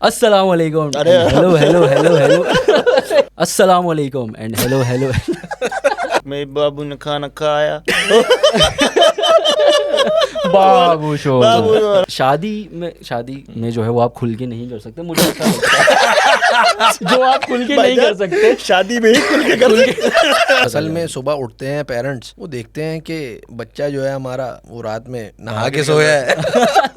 अस्सलाम वालेकुम। Hello hello hello hello. अस्सलाम वालेकुम एंड हेलो हेलो। मेरे बाबू ने खाना खाया। बाबू शो। शादी में जो है वो आप खुल के नहीं कर सकते, मुझे ऐसा लगता है। जो आप खुल के नहीं कर सकते शादी में ही खुल के कर सकते। असल में सुबह उठते हैं पेरेंट्स, वो देखते हैं कि बच्चा जो है हमारा वो रात में नहा के सोया है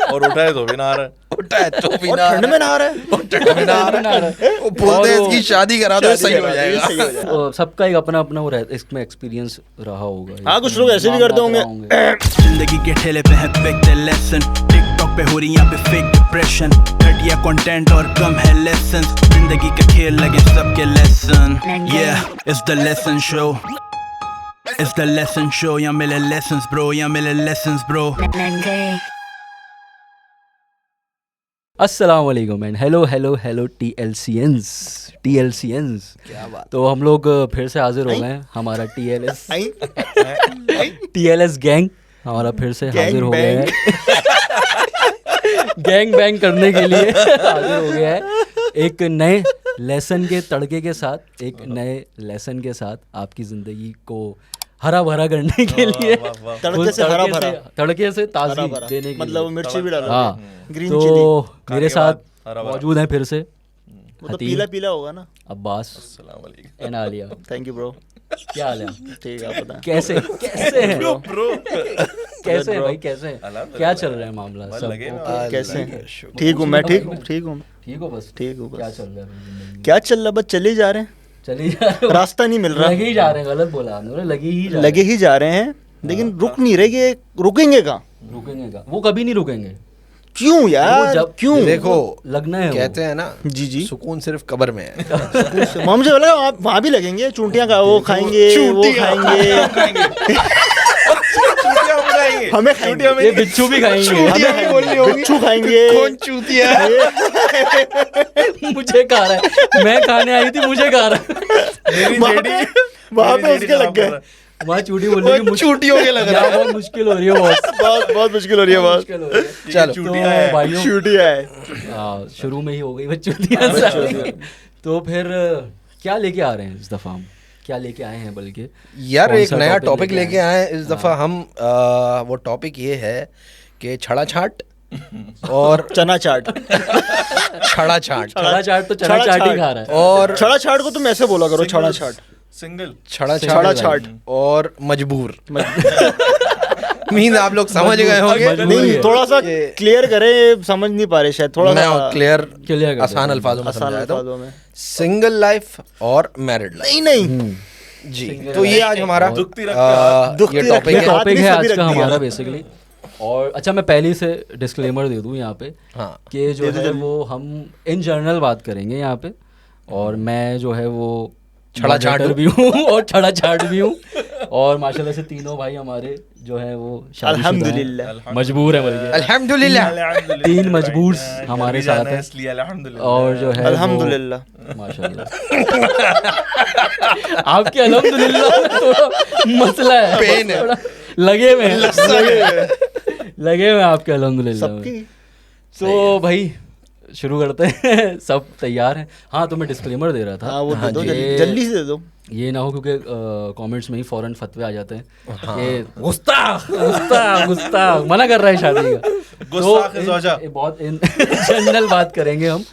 और उठा है तो भी नहा रहा है, उठा है तो भी और ठंड में नहा रहा है, ठंड में नहा रहा है। वो बोलते हैं इसकी शादी करा दो, सही हो जाएगा। तो सबका एक अपना अपना वो इसमें एक्सपीरियंस रहा होगा। हाँ, कुछ लोग ऐसे भी करते होंगे। जिंदगी के ठेले पे है फेक लेसन, टिकटॉक पे हो रही यहाँ पे फेक डिप्रेशन, घटिया कंटेंट और कम है लेसन, जिंदगी के खेल लगे सबके lesson. Yeah, it's the lesson show. It's the lesson show. यहाँ मिले lessons bro, यहाँ मिले lessons bro. अस्सलाम वालेकुम and hello hello hello TLCNs। क्या बात। तो हम लोग फिर से हाजिर हो गए हैं, हमारा TLS गैंग हमारा फिर से हाजिर हो गया है। गैंग बैंग करने के लिए हाजिर हो गया है, एक नए लेसन के तड़के के साथ, एक नए लेसन के साथ आपकी ज़िंदगी को हरा भरा करने के लिए। तड़के से हरा भरा, तड़के से ताज़गी देने के लिए, मतलब मिर्ची भी डालो। हाँ, ग्रीन तो चिली मेरे साथ मौजूद हैं फिर से वो तो पीला पीला होगा ना। Abbas and Alia. Thank you bro. क्या हाल है? ठीक है, आप बताएं। कैसे हैं ब्रो कैसे हैं भाई, कैसे हैं? क्या चल रहा है मामला सब? कैसे हैं? ठीक हूँ मैं, ठीक हूँ ठीक हो बस? ठीक हूँ क्या बस। चल रहा है जिंदगी? क्या चल रहा, बस चले जा रहे हैं, चले जा रहे हो? रास्ता नहीं मिल रहा। लगे ही जा रहे हैं, गलत बोला आपने, लगे ही जा रहे हैं, लेकिन रुक नहीं रहे। रुकेंगे कहाँ? रुकेंगे का वो कभी नहीं रुकेंगे। क्यों यार, क्यों? देखो लगना है, कहते हैं ना, जी सुकून सिर्फ कब्र में है। मुझे लगा आप वहाँ भी लगेंगे, चूंटियाँ का वो खाएंगे, वो खाएंगे, हमें खाएंगे, ये बिच्छू भी खाएंगे, बिच्छू खाएंगे। कौन चूतिया है? मुझे खा रहा है, मैं खाने आई थी, मुझे खा रहा है। वहाँ पे उसके लग गए, वहाँ चूटी बोलने की चूटियों के लग रहा है। बहुत मुश्किल हो रही है, बहुत मुश्किल हो रही है बात। चलो तो भाइयों, चूटियाँ है। शुरू में ही हो गई बच्चोतियाँ सारी। तो फिर क्या लेके आ रहे हैं इस दफा हम? क्या लेके आए हैं बल्कि यार, कौन एक सा नया topic टॉपिक लेके लेके आए हैं इस दफा हम। वो टॉपिक ये है कि छड़ा छाट और चना चाट। छड़ा छाट। छड़ा चाट तो चना चाट ही खा रहा है। और छड़ा छाट को तुम ऐसे बोला करो, छड़ा छाट, सिंगल छड़ा छाट और मजबूर। मीन आप लोग समझ गए होंगे। नहीं, थोड़ा सा क्लियर करें, समझ नहीं पा रहे शायद, थोड़ा सा मैं क्लियर कर आसान अल्फाजों में आसान समझाता अल्फाजों हूँ। में। सिंगल लाइफ और मैरिड लाइफ। नहीं जी, तो ये आज हमारा दुखती ये टॉपिक ये है। टॉपिक है आज सभी का रख दिया। हमारा बेसिकली। और अच्छा, मैं पहले से डिस्क्लेमर दे दूं यहाँ पे हाँ, कि जो है वो हम इन जनरल बात करेंगे यहाँ पे, और मैं जो है वो छड़ा छाट भी हूँ और छड़ा छाट भी हूँ, और माशाल्लाह से तीनों भाई हमारे जो है वो शादीशुदा हैं, अल्हम्दुलिल्लाह। मजबूर है बल्कि अल्हम्दुलिल्लाह। तीन मजबूर हमारे साथ हैं, और जो है अल्हम्दुलिल्लाह। माशाल्लाह। आपके अल्हम्दुलिल्लाह में थोड़ा मसला है, पेन है। थोड़ा लगे हुए हैं, लगे हुए हैं आपके अल्हम्दुलिल्लाह में। सबकी तो भाई शुरू करते हैं। सब तैयार हैं? हाँ, तो मैं डिस्क्लेमर दे रहा था। हाँ, वो दे दो, ये- जल्दी से दे दो। ये ना हो क्योंकि कमेंट्स में ही फौरन फतवे आ जाते हैं कि गुस्ताख मना कर रहा है शादी का। गुस्ताख है ज़ौजा। बहुत जनरल बात करेंगे हम,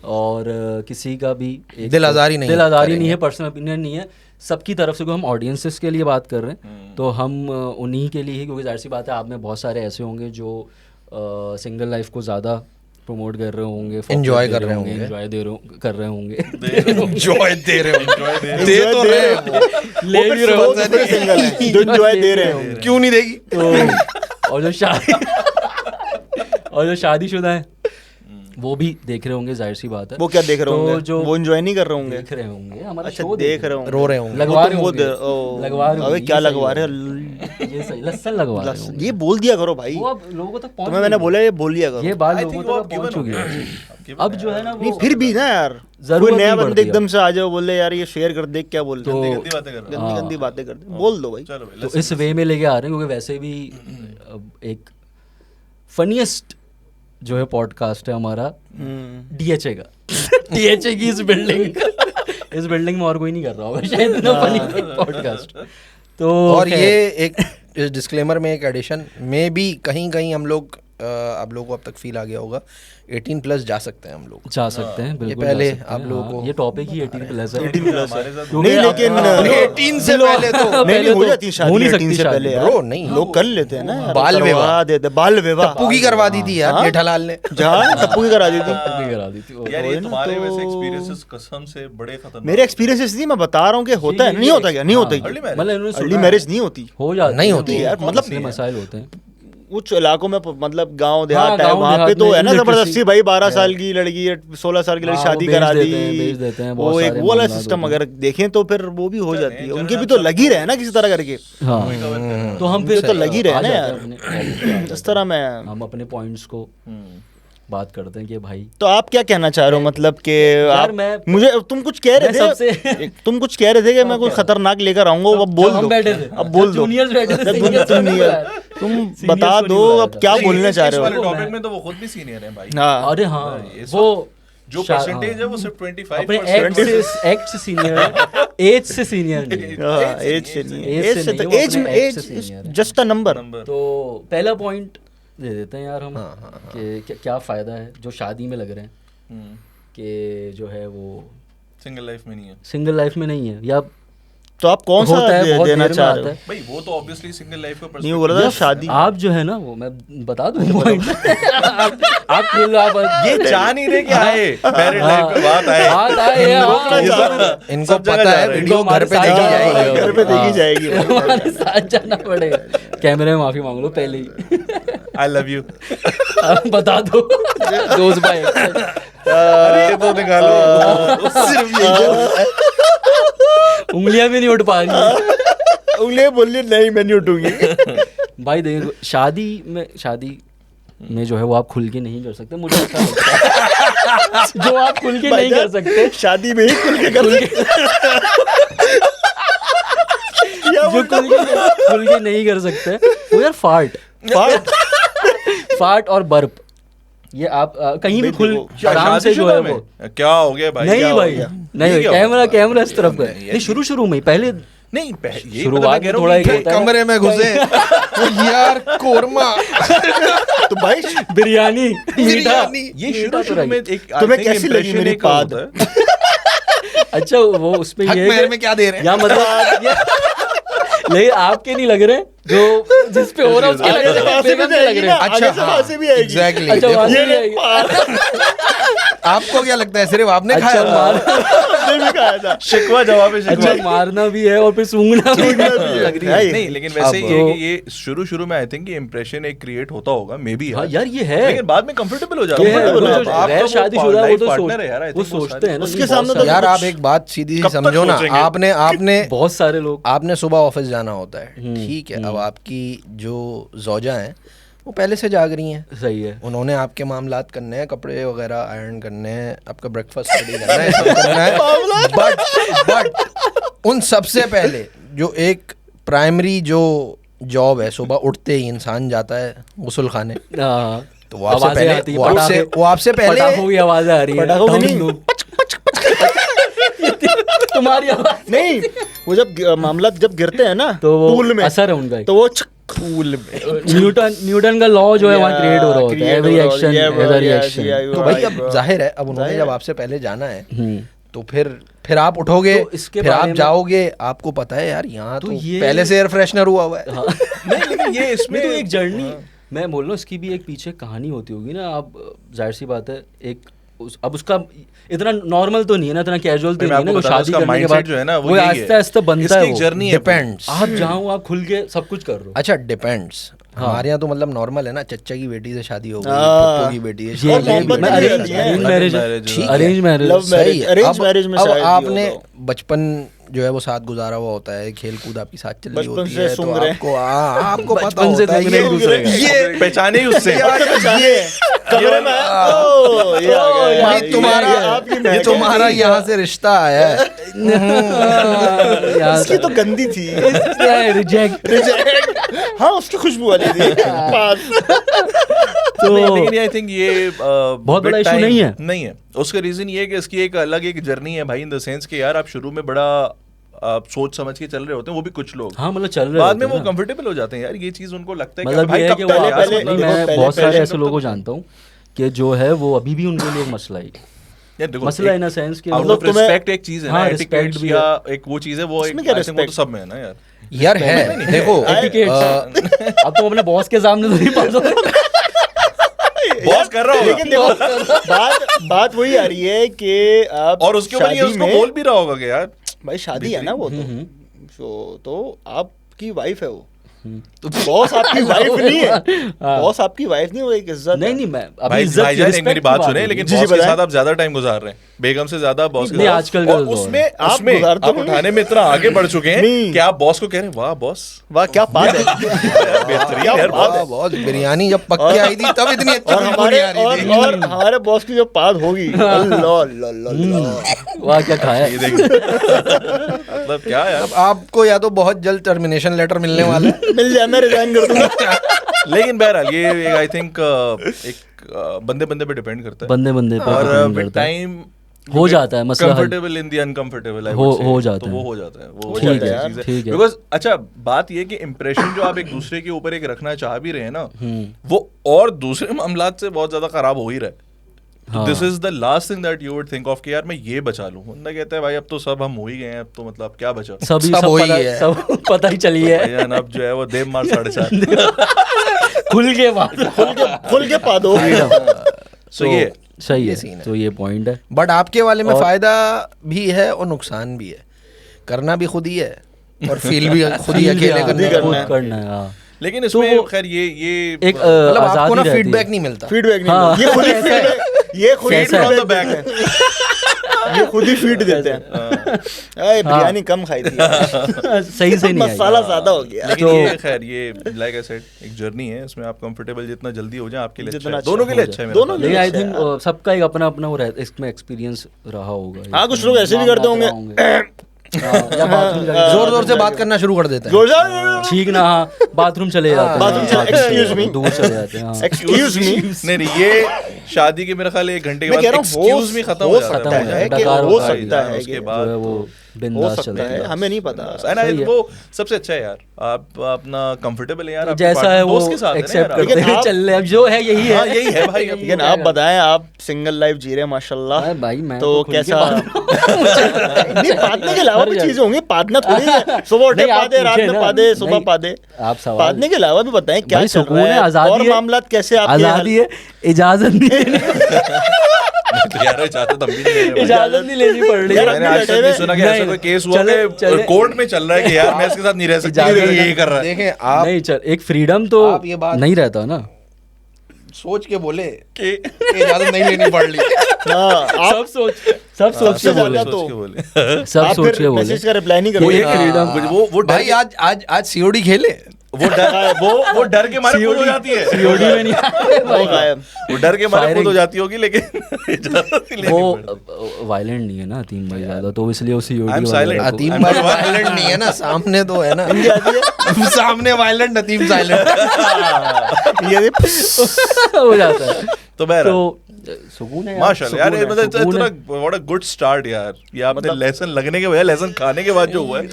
और किसी का भी दिल आज़ारी नहीं नहीं है, पर्सनल ओपिनियन नहीं है, सबकी तरफ से। हम ऑडियंसेस के लिए बात कर रहे हैं, तो हम उन्हीं के लिए ही, क्योंकि जाहिर सी बात है आप में बहुत सारे ऐसे होंगे जो सिंगल लाइफ को ज़्यादा प्रमोट कर रहे होंगे, एंजॉय कर रहे होंगे, एंजॉय कर रहे होंगे, एंजॉय दे रहे होंगे, दे तो रहे हैं, ले भी रहे हो, सिंगल है, जो एंजॉय दे रहे होंगे। क्यों नहीं देगी? तो और जो शादीशुदा है वो भी देख रहे होंगे, जाहिर सी बात है। वो क्या देख रहे तो होंगे? जो वो एंजॉय नहीं कर रहे होंगे, देख रहे होंगे हमारा अच्छा शो देख रहे होंगे, रो रहे होंगे, लगवा रहे वो होंगे, लगवा रहे अबे होंगे, क्या ये सही लगवा रहे होगा। ये सही लहसुन लगवा रहे होंगे। ये बोल दिया करो भाई, वो अब लोगों तक पहुंच तुम्हें मैंने गई। बोला ये बोल दिया करो। ये बात I लोगों think तक वो अब पहुंच चुकी है। अब जो है ना नहीं वो फिर भी ना यार, जरूरत कोई नया नहीं बंदे पड़ती एकदम से आ जाओ, बोले यार ये शेयर कर दे, क्या बोलते तो- हैं, गंदी बातें कर रहे हैं। गंदी गंदी बातें करते, बोल दो भाई। चलो भाई, तो इस वे में लेके आ रहे हैं, क्योंकि वैसे भी अब एक फनीएस्ट जो है पॉडकास्ट है हमारा DHA का DHA की इस बिल्डिंग में और कोई नहीं कर रहा होगा शायद इतना फनी पॉडकास्ट। तो और ये एक डिस्क्लेमर में एक एडिशन में भी कहीं कहीं हम लोग आप लोगों को अब तक फील आ गया होगा 18+ जा सकते हैं हम लोग। जा सकते हैं बिल्कुल, पहले जा सकते हैं, आप लोगों हाँ, को ये टॉपिक ही 18+ है। 18+ हमारे साथ नहीं लेकिन 18 से पहले तो नहीं हो जाती शादी हो नहीं 18 सकती से शादी। पहले यार। ब्रो नहीं लोग कर लेते हैं ना यार, बाल करवा विवाह। देते बाल विवाह। टप्पू की करवा दी थी यार जेठालाल ने। जहाँ टप्पू की करा दी थी। भी करा दी थी वो। यार ये वही ना, तुम्हारे तो- वैसे एक्सपीरियंसेस कसम से बड़े खतरनाक। मेरे एक्सपीरियंसेस नहीं, मैं बता रहा हूँ कि होता है, नहीं होता क्या, नहीं होता अर्ली क्या, मैरिज मतलब इन्होंने अर्ली सुना मैरिज है, नहीं होती हो जाती नहीं है, होती तो यार, मतलब इसलिए मसाइल होते हैं। कुछ इलाकों में मतलब गांव हाँ, देहात है, गाँव वहाँ पे देहात तो में है ना illiteracy- जबरदस्ती भाई 12 साल की लड़की 16 साल की लड़की हाँ, शादी वो करा भेज दी, देते हैं, वो बहुत एक सारे वो वाला मामलात सिस्टम होते अगर देखें तो फिर वो भी हो जाती है, चलें, उनके भी चलें, तो लगी रहे ना किसी तरह करके, हाँ, तो हम फिर तो लगी रहे आ ना जाते यार। हैं अपने- इस तरह मैं हम अपने पॉइंट्स को बात करते हैं कि भाई तो आप क्या कहना चाह रहे हो, मतलब कि आप मैं- मुझे तुम कुछ कह मैं रहे थे सबसे- तुम कुछ कह रहे थे कि मैं कुछ खतरनाक लेकर आऊंगा, अब बोल जब हम दो, बैठे थे, अब बोल दो, जूनियर्स बैठे थे, जब सीनियर्स तुम नहीं बुलाया। तुम सीनियर्स बता को नहीं दो बुलाया अब था। क्या नहीं, बोलना इस चाह रहे वाले हो। टॉपिक में तो वो खुद भी सीनियर है भाई। हाँ अरे हाँ ये सब- वो जो शा- परसेंटेज है हाँ। वो सिर्फ 25% अपने एक्ट से सीनियर है, एज से सीनियर नहीं है। हाँ, एज से नहीं, एज एज से से नहीं, तो वो एज अपने एज से एज senior है। Just a number. नंबर तो पहला पॉइंट दे देते हैं यार हम हाँ, कि क्या फ़ायदा है जो शादी में लग रहे हैं कि जो है वो सिंगल लाइफ में नहीं है सिंगल लाइफ में नहीं है, या तो आप कौन सा होता है बहुत देना देर में चाह आता रहे है। हो? भाई, वो तो ऑब्वियसली सिंगल लाइफ का नहीं बोल रहा था या शादी। आप जो है ना वो मैं बता दूं पॉइंट आप खेल लो, आप ये चाह नहीं रहे कि आए मैरिड लाइफ पे बात आए। बात आए हाँ, इनको सब जगह पता जा है रहे हैं। वीडियो इनको घर पे हमारे देखी साथ जाएगी। जाना घर पे देखी हाँ। जाएगी भाई। हमारे साथ जाना पड़ेगा, कैमरे में माफी मांग लो पहले ही आई लव यू। आप बता दो दोस्त भाई अरे ये तो निकालो सिर्फ ये उंगलियां भी नहीं उठ पा रही उंगली बोलिए नहीं, मैं नहीं उठूंगी। भाई देखो शादी में जो है वो आप खुल के नहीं कर सकते, मुझे ऐसा लगता है जो आप खुल के नहीं कर सकते शादी में ही खुल के कर सकते। जो खुल के नहीं कर सकते वो यार फार्ट और बर्प, ये आप कहीं भी खुल आराम से जो है वो क्या हो गया भाई? नहीं क्या हो भाई गया? नहीं ये क्या कैमरा होगा? कैमरा इस तरफ का नहीं, नहीं, शुरू में ही पहले नहीं ये शुरुआत में थोड़ा एक होता है ना, कमरे में घुसे यार कोरमा तो भाई बिरयानी मीठा बिरयानी। ये मीठा शुरू तो में रही। एक तुम्हें कैसी लगी मेरी पाद? अच्छा वो उसमें हक ये महर है में क्या दे रहे हैं? या मतलब लेकिन आपके नहीं लग रहे जो जिस पे हो रहा है उसके लग रहे हैं, बेगम के लग रहे हैं। आगे से वहाँ से भी आएगी। एग्जैक्टली अच्छा वहाँ से ये भी आएगी। आपको क्या लगता है सिर्फ आपने अच्छा खाया? हमने भी खाया था। शिकवा जवाब है अच्छा शिकवा। मारना भी है और फिर सूंघना भी सूंघना भी है। लग रही है। नहीं लेकिन वैसे अब ही है तो- कि ये शुरू में आई थिंक ये इंप्रेशन एक क्रिएट होता होगा मे बी हाँ यार ये है लेकिन बाद में कंफर्टेबल हो जाता ये है, है। वो comfortable जो हो जाता गैर शादीशुदा वो तो पार्टनर है यार I वो think वो सोचते हैं ना उसके नहीं, सामने बहुत तो यार सारे- आप एक बात सीधी सी कब तक समझो ना, सोचेंगे? आपने बहुत सारे लोग आपने सुबह ऑफिस जाना होता है, ठीक है। अब आपकी जो जोजा हैं वो पहले से जाग रही हैं, सही है उन्होंने आपके मामलात करने हैं, कपड़े वगैरह आयरन करने हैं, आपका ब्रेकफास्ट रेडी करना है, सब करना है। बट उन सबसे पहले जो एक प्राइमरी जो जॉब है, सुबह उठते ही इंसान जाता है गुस्ल खाने, हाँ तो वो आपसे आवाजें पहले आती हैं, वो आपसे पहले पटाखों की आवाजें आ रही है पटाखों की नहीं। तुम्हारी आवाज नहीं, वो जब मामला जब गिरते हैं ना तो वो पूल में, असर है उनका एक। तो वो पूल में न्यूटन का लॉ जो है वहाँ क्रिएट हो रहा होता है, every action has a reaction. तो भाई अब जाहिर है, अब उन्होंने जब आपसे पहले जाना है तो फिर आप उठोगे, तो इसके फिर बारे आप में- जाओगे, आपको पता है यार यहाँ तो तो ये- पहले से एयर फ्रेशनर हुआ हुआ है। नहीं लेकिन ये इसमें तो एक जर्नी मैं बोल रहा हूँ, इसकी भी एक पीछे कहानी होती होगी ना। आप जाहिर सी बात है एक अब उसका इतना नॉर्मल तो नहीं है ना, इतना कैजुअल तो मैं नहीं है ना, आपको वो बता दूं, शादी उसका करने के mindset बाद जो है ना, वो वो यही है। आहिस्ता आहिस्ता बनता इसकी है एक वो। जर्नी है डिपेंड्स। आप जहाँ आप खुल के सब कुछ कर रहे हो। अच्छा डिपेंड्स, हाँ। हमारे यहाँ तो मतलब नॉर्मल है ना, चच्चा की बेटी से शादी हो गई, हाँ। पप्पू की बेटी से ये और शादी हो मोहब्बत गई। भी अरेंज रहती है। मैरिज Arrange ठीक है। अरेंज मैरिज Love सही marriage, है। arrange अब- marriage में अब शायद ये आपने होगा। बचपन जो है वो साथ गुजारा हुआ होता है, खेल कूद आपकी साथ चल रही बचपन होती से है, तो सूंघ रहे हैं। आपको पता बचपन से होता है सूंघ रहे हैं एक दूसरे का। ये पहचाने ही उससे कमरे में ओ, ये आ गया, भाई ये तुम्हारा आपकी ये महक तुम्हारा है। यहाँ से रिश्ता आया है। यार इसकी तो गंदी थी। रिजेक्ट हाँ उसकी खुशबू वाली थी पास। तो लेकिन आई थिंक ये बहुत बड़ा issue नहीं है। उसका रीजन ये है कि इसकी एक अलग एक जर्नी है भाई, इन द सेंस कि यार आप शुरू में बड़ा आप सोच समझ के चल रहे होते हैं, वो भी कुछ लोग हाँ मतलब चल रहे बाद में होते वो हैं ना। कंफर्टेबल हो जाते हैं यार, ये चीज उनको लगता है कि मतलब भाई ये है कब कि तक वो यार, पहले- मतलब मैं पहले- बहुत सारे पहले ऐसे लोगों को जानता हूँ कि जो है वो अभी भी उनके लिए एक मसला है। यार देखो, मसला एक इन अ सेंस कि आउट मतलब ऑफ रिस्पेक्ट एक चीज है ना, हाँ, एटिकेट्स respect भी या एक वो चीज है, वो इसमें एक क्या I think वो तो respect? सब में है ना यार। यार है देखो Etiquette। अब तुम अपने बॉस के सामने तो नहीं पास हो। बॉस कर रहा होगा लेकिन देखो बात वही आ रही है कि आप और उसके ऊपर ये शादी उसको में- बोल भी रहा होगा कि यार भाई शादी है ना वो तो आपकी वाइफ है वो, तो बॉस आपकी वाइफ नहीं है, बॉस आपकी वाइफ नहीं, वो एक इज्जत नहीं है। नहीं मैं अभी भाई इज्जत की, भाईजान एक respect मेरी की बात हो सुने, रही लेकिन है। जी, बॉस के बताएं। साथ आप ज्यादा टाइम गुजार रहे हैं, बेगम से ज्यादा बॉस के नहीं, साथ। आजकल का और दौर उसमें है। आप उसमें गुजारते आप होंगे। उठाने में इतना आगे बढ़ चुके हैं नहीं। कि आप बॉस को कह रहे हैं वाह बॉस वाह क्या बात है। बेहतरीन क्या यार बात बहुत है। बहुत बिरयानी जब पक के आई थी तब इतनी अच्छी और खुशबू हमारे नहीं आ रही थी। और हमारे बॉस की जो पाद होगी अल्लाह अल्लाह अल्लाह। वाह क्या खाया ये देखिए मतलब क्या यार। अब आपको या तो बहुत जल्द टर्मिनेशन लेटर मिलने वाला है, मिल जाए मैं रिजाइन कर दूंगा। लेकिन बहरहाल ये आई थिंक एक बंदे बंदे पे डिपेंड करता है, बंदे बंदे पे और depend विद करता है। टाइम हो जाता है मसला हल। कंफर्टेबल इन द अनकंफर्टेबल हो जाता तो है। वो हो जाता है, वो ठीक वाली है, चीज़ है। ठीक है। बिकॉज अच्छा बात ये कि इंप्रेशन जो आप एक दूसरे के ऊपर एक रखना चाह भी रहे हैं ना, वो और दूसरे मामलात से बहुत ज्यादा खराब हो ही रहा है। हाँ। This is the last thing that you would think of कि यार मैं ये बचा लूं। बंदा कहता है भाई अब तो सब हम हो ही गए हैं, अब तो मतलब क्या बचा। सभी सब सब वही पता है। सब पता ही चली है। भाईजान अब जो है वो देव मार 4.5। खुल के बात खुल के पादो। सो ये सही ये है, scene है। तो ये पॉइंट है। बट आपके वाले में और- फायदा भी है और नुकसान भी है। करना भी खुद ही है और फील भी खुद ही Feel भी, अकेले हाँ, करने करना खुद है। करना है, हाँ। लेकिन तो इसमें वो खैर ये एक मतलब आपको आजादी ना रहती फीडबैक है। नहीं मिलता। फीडबैक नहीं हाँ। मिलता। ये खुद ही feedback- ये खुद ही कैसा है? feedback देते हैं। ये खुद ही फीड देते हैं। अरे बिरयानी कम खाई थी यार। सही से नहीं आई। मसाला ज्यादा हो गया। लेकिन तो- ये खैर ये लाइक आई सेड एक जर्नी है, इसमें आप कंफर्टेबल जितना जल्दी हो जाए आपके लिए अच्छा जितना है, अच्छा दोनों के हो लिए जाए। अच्छा है मेरे दोनों ख्याल के लेकिन लिए आई अच्छा थिंक है। सबका एक अपना अपना वो रहता, इसमें एक्सपीरियंस रहा होगा। हाँ, कुछ लोग ऐसे भी करते होंगे। हाँ, या बाथरूम जाके- जोर जोर से बात करना शुरू कर देते हैं। जोरदार ठीक ना, हाँ, बाथरूम चले जाते हैं, बाथरूम चले- excuse me। दूर चले जाते हैं, हाँ। Excuse me. नहीं नहीं ये शादी के मेरे ख्याल 1 घंटे के मैं बाद कह रहा हूँ एक्सक्यूज मी खत्म हो जाता सकता खत्म हो है जाता कि है, हो डकार सकता है उसके कि बाद जो है वो हो बिंदास सकता चलते है, हैं। हमें नहीं पता। सही है। वो सबसे अच्छा है यार, आप अपना कंफर्टेबल है यार, आपके जैसा partner है वो दोस्त के साथ है ना एक्सेप्ट यार, करते लेकिन हैं, आप- चल रहे, अब जो है यही हाँ है। यही है भाई अब लेकिन आप बताएं, आप सिंगल लाइफ जी रहे हैं माशाल्लाह, अरे भाई मैं तो खुल के कैसा बात- नहीं, पादने के अलावा भी हर चीजें होंगी। पादना थोड़ी है सुबह उठे नहीं, आप पादे, रात पूछे में ना, पादे, सुबह नहीं, पादे। आप सवाल पादने के अलावा भी बताएं क्या भाई चल सुकून रहा है, है आजादी और है, मामलात कैसे आपके आजादी है, इजाजत नहीं लेनी तो यार इजाजत हम भी नहीं ले रहे भाई। इजाजत नहीं लेनी पड़ रही यार, है। मैंने आज तक नहीं सुना कि ऐसा कोई केस हुआ चले- कि चले- कोर्ट में चल रहा है कि यार मैं इसके साथ नहीं रह सकती, इजाजत- लेकिन यही कर रहा है। देखें आप नहीं चल, एक फ्रीडम तो आप ये बात- नहीं रहता ना। सोच के बोले कि इजाजत नहीं लेनी पड़ रही। हाँ, आप सब सोच के सबसे बोले, ज्यादा सोच के बोले। सब आप सोच फिर के बोले। मैसेज का रिप्लाई नहीं वो करोगे। एक फ्रीडम, वो भाई आज सीओडी खेले। वो डर के मारे खुद हो जाती है, सीओडी में नहीं आए वो भाई। गायब। वो डर के मारे खुद Firing- हो जाती होगी, लेकिन इजाजत नहीं लेनी पड़ती। वो वायलेंट नहीं है ना अतीम भाई ज्यादा, तो इसलिए वो सीओडी I'm silent. अतीम भाई वायलेंट नहीं है ना, सामने तो है ना। सामने वायलेंट, अतीम साइलेंट। ये हो जाता है। तो बहरहाल तो सुकून है यार, माशाल्लाह यार, सुकून है, मतलब सुकून है। इतना व्हाट अ गुड स्टार्ट यार। ये आपने लेसन लगने के बजाय लेसन खाने के बाद जो हुआ है,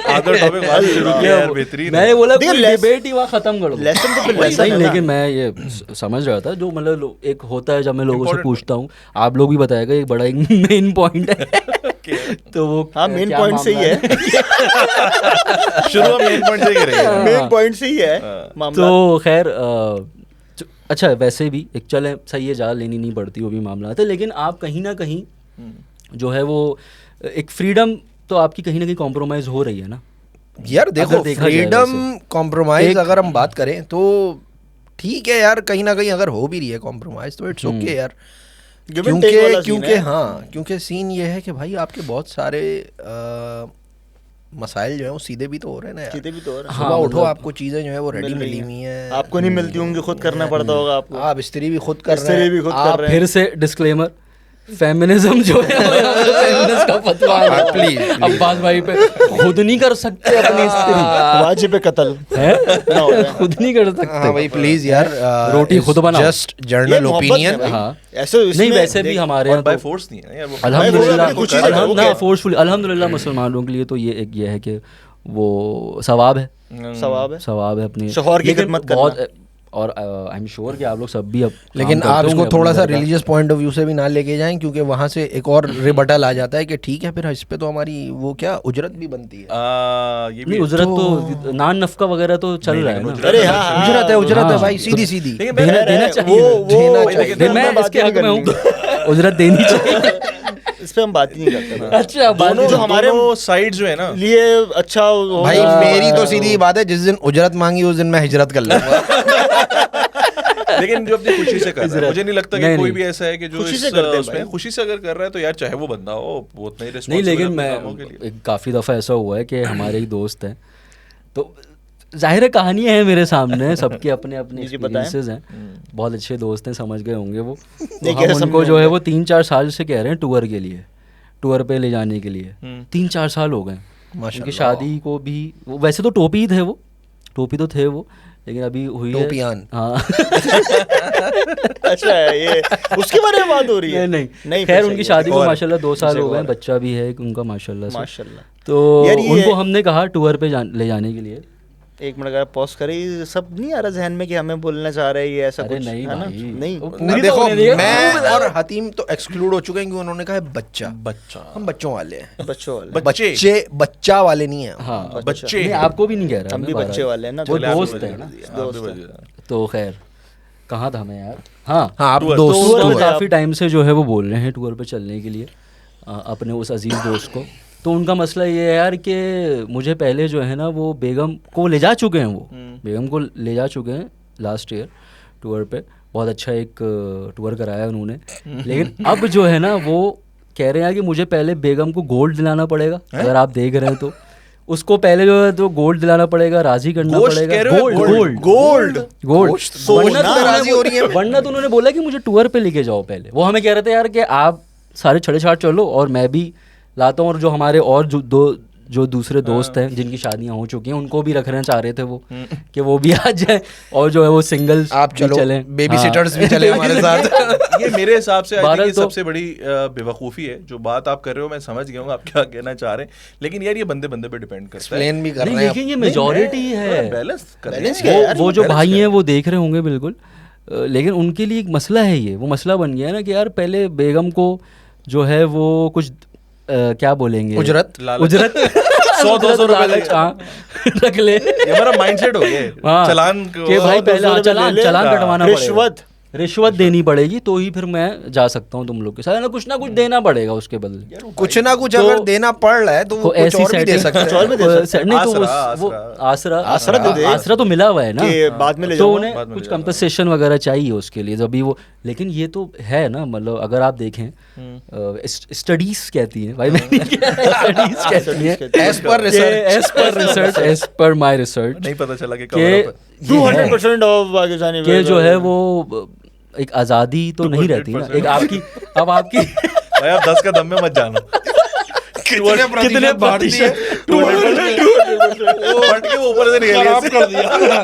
आधा टॉपिक बाद शुरू किया यार, बेहतरीन मैं है। ये बोला देखिए, कोई लेस- डिबेट ही वहाँ खत्म करो। लेसन तो फिर वैसा लेसन ही, है ना। लेकिन मैं ये समझ रहा था जो मतलब एक होता है जब मैं लोगों से Important पूछता हूँ, आप लोग भी बताएगा, एक बड़ा एक मेन पॉइंट है। तो वो हाँ, मेन क्या पॉइंट से ही मामला है। शुरू में मेन पॉइंट से ही करेंगे। मेन पॉइंट से ही है मामला। तो खैर अच्छा वैसे भी एक चले सही है, ज़्यादा लेनी नहीं पड़ती, वो भी मामला आता है, लेकिन आप कहीं ना कहीं जो है वो एक फ्रीडम तो आपकी कहीं ना कहीं कॉम्प्रोमाइज़ हो रही है ना। यार देखो, अगर देखा जाए फ्रीडम वैसे। कॉम्प्रोमाइज एक- अगर हम बात करें तो ठीक है यार, कहीं ना कहीं अगर हो भी रही है कॉम्प्रोमाइज तो इट्स ओके यार। Give and take वाला क्योंकि scene है। हाँ, क्योंकि सीन ये है कि भाई आपके बहुत सारे मसाइल जो है वो सीधे भी तो हो रहे हैं ना यार। सीधे भी तो हो रहा है। सुबह हाँ, उठो, मतलब आपको चीजें जो है वो रेडी मिल रही मिली हैं। हुई हैं, आपको नहीं मिलती होंगी, खुद करना पड़ता होगा आपको। आप स्त्री भी खुद कर रहे स्त्री हैं, भी खुद आप कर रहे हैं। फिर से डिस्क्लेमर फेमिनिज्म जो है फेमिनिस्ट का फतवा है प्लीज अब्बास भाई पे खुद नहीं कर सकते अपनी स्त्री वाजिब पे कत्ल है खुद नहीं कर हाँ सकते भाई प्लीज यार रोटी खुद बनाओ। Just journal opinion. हाँ ऐसे नहीं वैसे भी हमारे यहाँ बाय तो फोर्स नहीं है यार वो। अल्हम्दुलिल्लाह कुछ चीज़ें करो, अल्हम्दुलिल्लाह okay। फोर्सफुली अल्हम्दुलिल्लाह मुसलमानों के लिए तो ये है कि वो सवाब है सवाब है अपनी शौहर की लेकिन खिदमत बहुत और आई एम श्योर कि आप लोग सब भी अब लेकिन काम आप करते इसको होंगे थोड़ा अपने सा घर का। रिलीजियस पॉइंट ऑफ व्यू से भी ना लेके जाएं, क्योंकि वहां से एक और रिबटल आ जाता है कि ठीक है फिर इस पे तो हमारी वो क्या उजरत भी बनती है। ये भी नहीं उजरत तो नान नफका वगैरह तो चल रहा है ना। अरे हाँ, उजरत है हाँ। भाई सीधी सीधी। लेकिन देना देना चाहिए देना वो चाहिए। फिर मैं इसके हक में हूँ उजरत देनी चाहिए। इस पे हम बात ही नहीं करते अच्छा दोनों जो हमारे साइड जो है ना लिए अच्छा हो भाई गया। मेरी तो सीधी बात है, जिस दिन उजरत मांगी उस दिन मैं हिजरत कर लूंगा। लेकिन जो अपनी खुशी से कर रहा है, मुझे नहीं लगता कि नहीं, कोई नहीं। भी ऐसा है कि जो खुशी इस से करते हैं उसमें भाई। खुशी से अगर कर रहा है तो यार चाहे वो बंदा हो वो उतना ही नहीं responsible लेकिन अपने मैं कामों के लिए। काफ़ी दफ़ा ऐसा हुआ है कि हमारे ही दोस्त हैं तो जाहिर है कहानियाँ हैं मेरे सामने सबके अपने अपने जी, बताएं। एक्सपीरियंसेस हैं। बहुत अच्छे दोस्त हैं समझ गए होंगे वो तो नहीं, हम कैसे उनको समझे जो है होंगे? वो 3-4 साल से कह रहे हैं टूर के लिए टूर पे ले जाने के लिए 3-4 साल हो गए माशाल्लाह। उनकी शादी को भी वैसे तो टोपी ही थे वो टोपी तो थे वो लेकिन अभी हुई है टोपियान। हाँ अच्छा है ये उसके बारे में बात हो रही है नहीं फिर खैर सही उनकी है। शादी को और- माशाल्लाह 2 साल उनसे हो गए और- बच्चा भी है उनका माशाल्लाह से। माशाल्लाह तो यार ये- उनको हमने कहा टूर पे ले जाने के लिए। एक मिनट अगर पॉज करें सब नहीं आ रहा जहन में कि हमें बोलना चाह रहे हैं ये ऐसा अरे कुछ नहीं है ना भाई। नहीं वो ना पूरी तो देखो होने दिया। मैं और हतीम तो एक्सक्लूड हो चुके हैं क्योंकि उन्होंने कहा है बच्चा। बच्चा हम बच्चों वाले हैं, बच्चों वाले बच्चे बच्चा वाले नहीं है। हाँ बच्चे नहीं आपको भी नहीं कह रहा हम मैं भी बता बच्चे रहा। वाले हैं ना वो चले आप भी दोस्त बता है ना दीजिए, दोस्त हैं। तो खैर कहाँ था मैं यार हाँ हाँ आप टूर- दोस्त टूर टूर में काफ़ी टाइम से जो है वो बोल रहे हैं टूर पे चलने के लिए अपने उस अजीज़ दोस्त को। तो उनका मसला ये है यार कि मुझे पहले जो है ना वो बेगम को ले जा चुके हैं वो बेगम को ले जा चुके हैं लास्ट ईयर टूर पे बहुत अच्छा एक टूर कराया उन्होंने। लेकिन अब जो है ना वो कह रहे हैं कि मुझे पहले बेगम को गोल्ड दिलाना पड़ेगा अगर आप देख रहे हैं तो उसको पहले जो है तो गोल्ड दिलाना पड़ेगा राजी करना गोश्त कह पड़ेगा रहे हो? गोल्ड गोल्ड गोल्ड सोचना तो राजी हो रही है। वरना तो उन्होंने बोला कि मुझे टूर पे लेके जाओ पहले। वो हमें कह रहे थे यार कि आप सारे छड़े छाड़ चलो और मैं भी लाता हूँ और जो हमारे और जो दूसरे दोस्त हैं जिनकी शादियां हो चुकी हैं उनको भी रखना चाह रहे थे वो कि वो भी आ जाए और जो है वो सिंगल्स आप चलो चले बेबी सिटर्स भी चले हमारे साथ। ये मेरे हिसाब से I think बहरहाल ये तो- सबसे बड़ी बेवकूफ़ी है जो बात आप कर रहे हो। मैं समझ गया हूँ आप क्या कहना चाह रहे हैं लेकिन यार ये बंदे बंदे पे डिपेंड करता है। एक्सप्लेन भी कर नहीं रहे हैं लेकिन ये मेजोरिटी है बैलेंस Balance क्या है यार? वो जो भाई हैं वो देख रहे होंगे बिल्कुल लेकिन उनके लिए एक मसला है ये वो मसला बन गया है ना कि यार पहले बेगम को जो है वो कुछ क्या बोलेंगे उजरत उजरत 100-200 रुपए लालच, हाँ, रख ले ये हमारा माइंडसेट हो गया है। हाँ, चालान कि भाई पहले हाँ, चालान कटवाना पड़ेगा रिश्वत रिश्वत देनी पड़ेगी तो ही फिर मैं जा सकता हूँ तुम लोग के साथ ना कुछ देना पड़ेगा उसके बदले कुछ ना कुछ तो- अगर देना पड़ रहा है तो वो कुछ ऐसी और भी दे setting- सकते कुछ और भी हैं। दे सकते नहीं तो आसरा, वो आसरा आसरा दे दे। आसरा तो मिला हुआ है ना कि बाद में ले तो जाऊंगा, उन्हें बाद में कुछ ले जाऊंगा। कंपनसेशन वगैरह चाहिए उसके लिए जब भी वो लेकिन ये तो है ना मतलब अगर आप देखें स्टडीज कहती हैं भाई स्टडीज कहती हैं As per research. As per my research नहीं पता चला कि के कब 200% ऑफ पाकिस्तानी के जो है वो एक आज़ादी तो नहीं रहती ना 200% एक आपकी अब आपकी भाई आप 10 का दम में मत जाना। कितने भारतीय फट के वो ऊपर से निकल गया। कर दिया।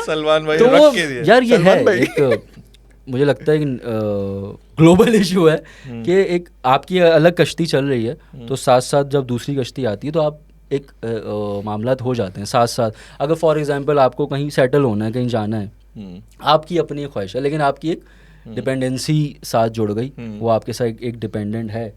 सलमान भाई तो रख वो के दिए। यार ये है सलमान भाई। एक मुझे लगता है कि ग्लोबल इशू है कि एक आपकी अलग कश्ती चल रही है तो साथ साथ जब दूसरी कश्ती आती है तो आप एक मामलात हो जाते हैं साथ साथ। अगर फॉर एग्जांपल आपको कहीं सेटल होना है कहीं जाना है आपकी अपनी एक ख्वाहिश है लेकिन आपकी एक डिपेंडेंसी साथ जुड़ गई वो आपके साथ एक डिपेंडेंट है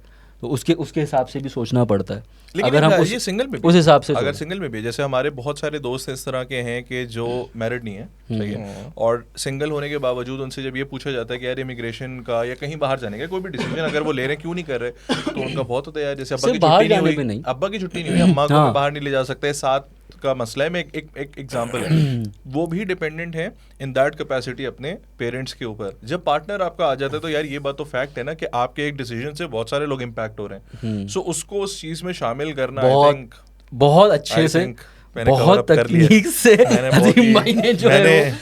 तो उसके हिसाब से भी सोचना पड़ता है। लेकिन अगर हम ये सिंगल में भी उस हिसाब से अगर जोड़ें। सिंगल में भी जैसे हमारे बहुत सारे दोस्त इस तरह के हैं कि जो मैरिड नहीं है सही है और सिंगल होने के बावजूद उनसे जब ये पूछा जाता है कि यार इमिग्रेशन का या कहीं बाहर जाने का कोई भी डिसीजन अगर वो ले रहे हैं क्यों नहीं कर रहे तो उनका बहुत होता है यार जैसे अब्बा सिर्फ की बाहर छुट्टी जाने पे नहीं नहीं। हुई अब्बा की छुट्टी नहीं हुई अम्मा को हाँ। बाहर नहीं ले जा सकते साथ का मसला है। मैं एक एग्जांपल है वो भी डिपेंडेंट है इन दैट कैपेसिटी अपने पेरेंट्स के ऊपर। जब पार्टनर आपका आ जाता है तो यार ये बात तो फैक्ट है ना कि आपके एक डिसीजन से बहुत सारे लोग इम्पैक्ट हो रहे हैं सो उसको उस चीज में शामिल करना I बहुत think बहुत अच्छे I से think मैंने cover बहुत up कर लिया। तकनीक से मैंने बहुत अजीम ही- भाई ने जो है मैंने वो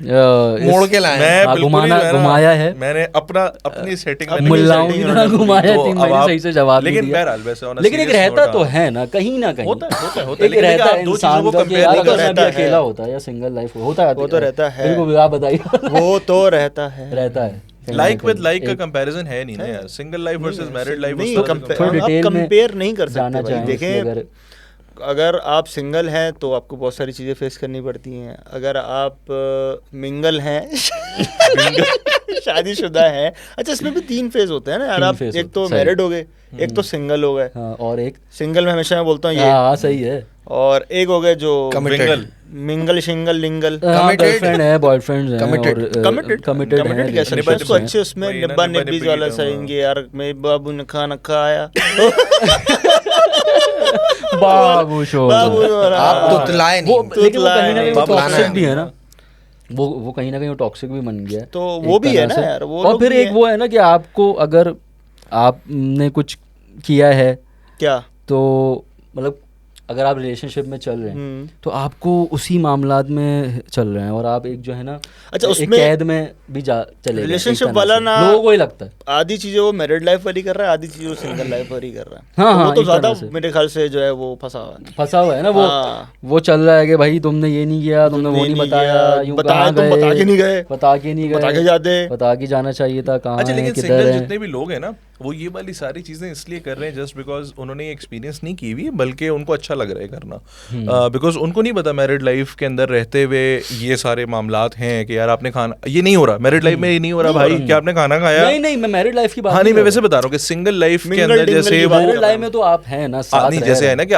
मोड़ के लाए हैं। मैं बिल्कुल ही घुमाया है, मैंने अपनी सेटिंग में मुल्लाओं की तरह घुमाया, तो 3 अब महीने आप- सही से जवाब नहीं लेकिन दिया। बहरहाल वैसे on a लेकिन एक serious रहता note, तो हाँ। है ना कहीं ना कहीं, होता है एक लेकिन रहता आप है दो इंसान चीजों को का कि compare यार नहीं अगर कर मैं सकते। भी अकेला होता है या सिंगल लाइफ होता है, वो तो रहता है। बिल्कुल आप बताइए। वो तो रहता है। रहता है लाइक विद लाइक का कंपैरिजन है नहीं ना यार, single life versus married life नहीं, थोड़ा डिटेल में कंपेयर नहीं कर जाना सकते भाई। चाहें इसलिए देखें, अगर आप सिंगल हैं तो आपको बहुत सारी चीज़ें फेस करनी पड़ती हैं। अगर आप मिंगल हैं शादीशुदा हैं, अच्छा इसमें भी 3 फेज होते हैं ना यार। 3 आप फेज एक तो होते हैं, मैरिड हो गए, एक तो सिंगल हो गए। हाँ, और एक सिंगल में हमेशा मैं बोलता हूँ ये, हाँ सही है, और एक हो गए जो Committed. Mingle shingle lingle. Girlfriend है, बॉयफ्रेंड है, Committed. और कमिटेड कमिटेड कमिटेड कैसे है, उसको अच्छे उसमें वही ना, निब्बा निब्बा निब्बीज निब्बी वाला की सहेंगे यार, मेरे बाबू ने खाना खाया बाबू शो बाबू आप तो तलाए वो, नहीं। लेकिन वो कहीं ना कहीं वो बाबू लाना टॉक्सिक है। भी है ना, वो कहीं ना कहीं वो टॉक्सिक भी बन गया है तो एक वो भी है तरह ना से। यार, वो और लोग फिर भी एक हैं। वो है ना कि आपको अगर आपने कुछ किया है क्या तो मतलब अगर आप रिलेशनशिप में चल रहे हैं हम्म। तो आपको उसी मामलात में चल रहे हैं और आप एक जो है ना अच्छा, एक उसमें कैद में भी जा चले गए, एक relationship तरह वाला से। ना- लोगों को ही लगता है। आधी चीजें वो मैरिड लाइफ वाली कर रहा है, आधी चीजें वो सिंगल लाइफ वाली कर रहा है। हाँ, तो हाँ, वो तो एक ज्यादा तरह से। मेरे ख्याल से जो है वो फंसा हुआ है। फंसा हुआ है ना वो हाँ। वो चल रहा है कि भाई तुमने ये नहीं किया, तुमने वो नहीं बताया, यूं बताया, कहाँ तुम गए, बता के नहीं गए, बता के नहीं गए, बता के जाते। बता के जाना चाहिए था, कहाँ अच्छा है, लेकिन किधर सिंगल है। जितने भी लोग हैं ना वो ये वाली सारी चीजें इसलिए कर रहे हैं जस्ट बिकॉज उन्होंने ये एक्सपीरियंस नहीं की हुई, बल्कि उनको अच्छा लग रहा है करना, बिकॉज उनको नहीं पता मैरिड लाइफ के अंदर रहते हुए ये सारे मामलात हैं कि यार आपने खाना, ये नहीं हो रहा मैरिड लाइफ में, ये नहीं हो रहा भाई, क्या आपने खाना खाया? नहीं नहीं, मैं मैरिड लाइफ की बात हाँ नहीं, मैं कर वैसे रहा बता रहा हूँ कि सिंगल लाइफ के Mingle अंदर dingle जैसे की वो बात मैरिड लाइफ में तो आप हैं ना, साथ नहीं रह जैसे रहे है ना कि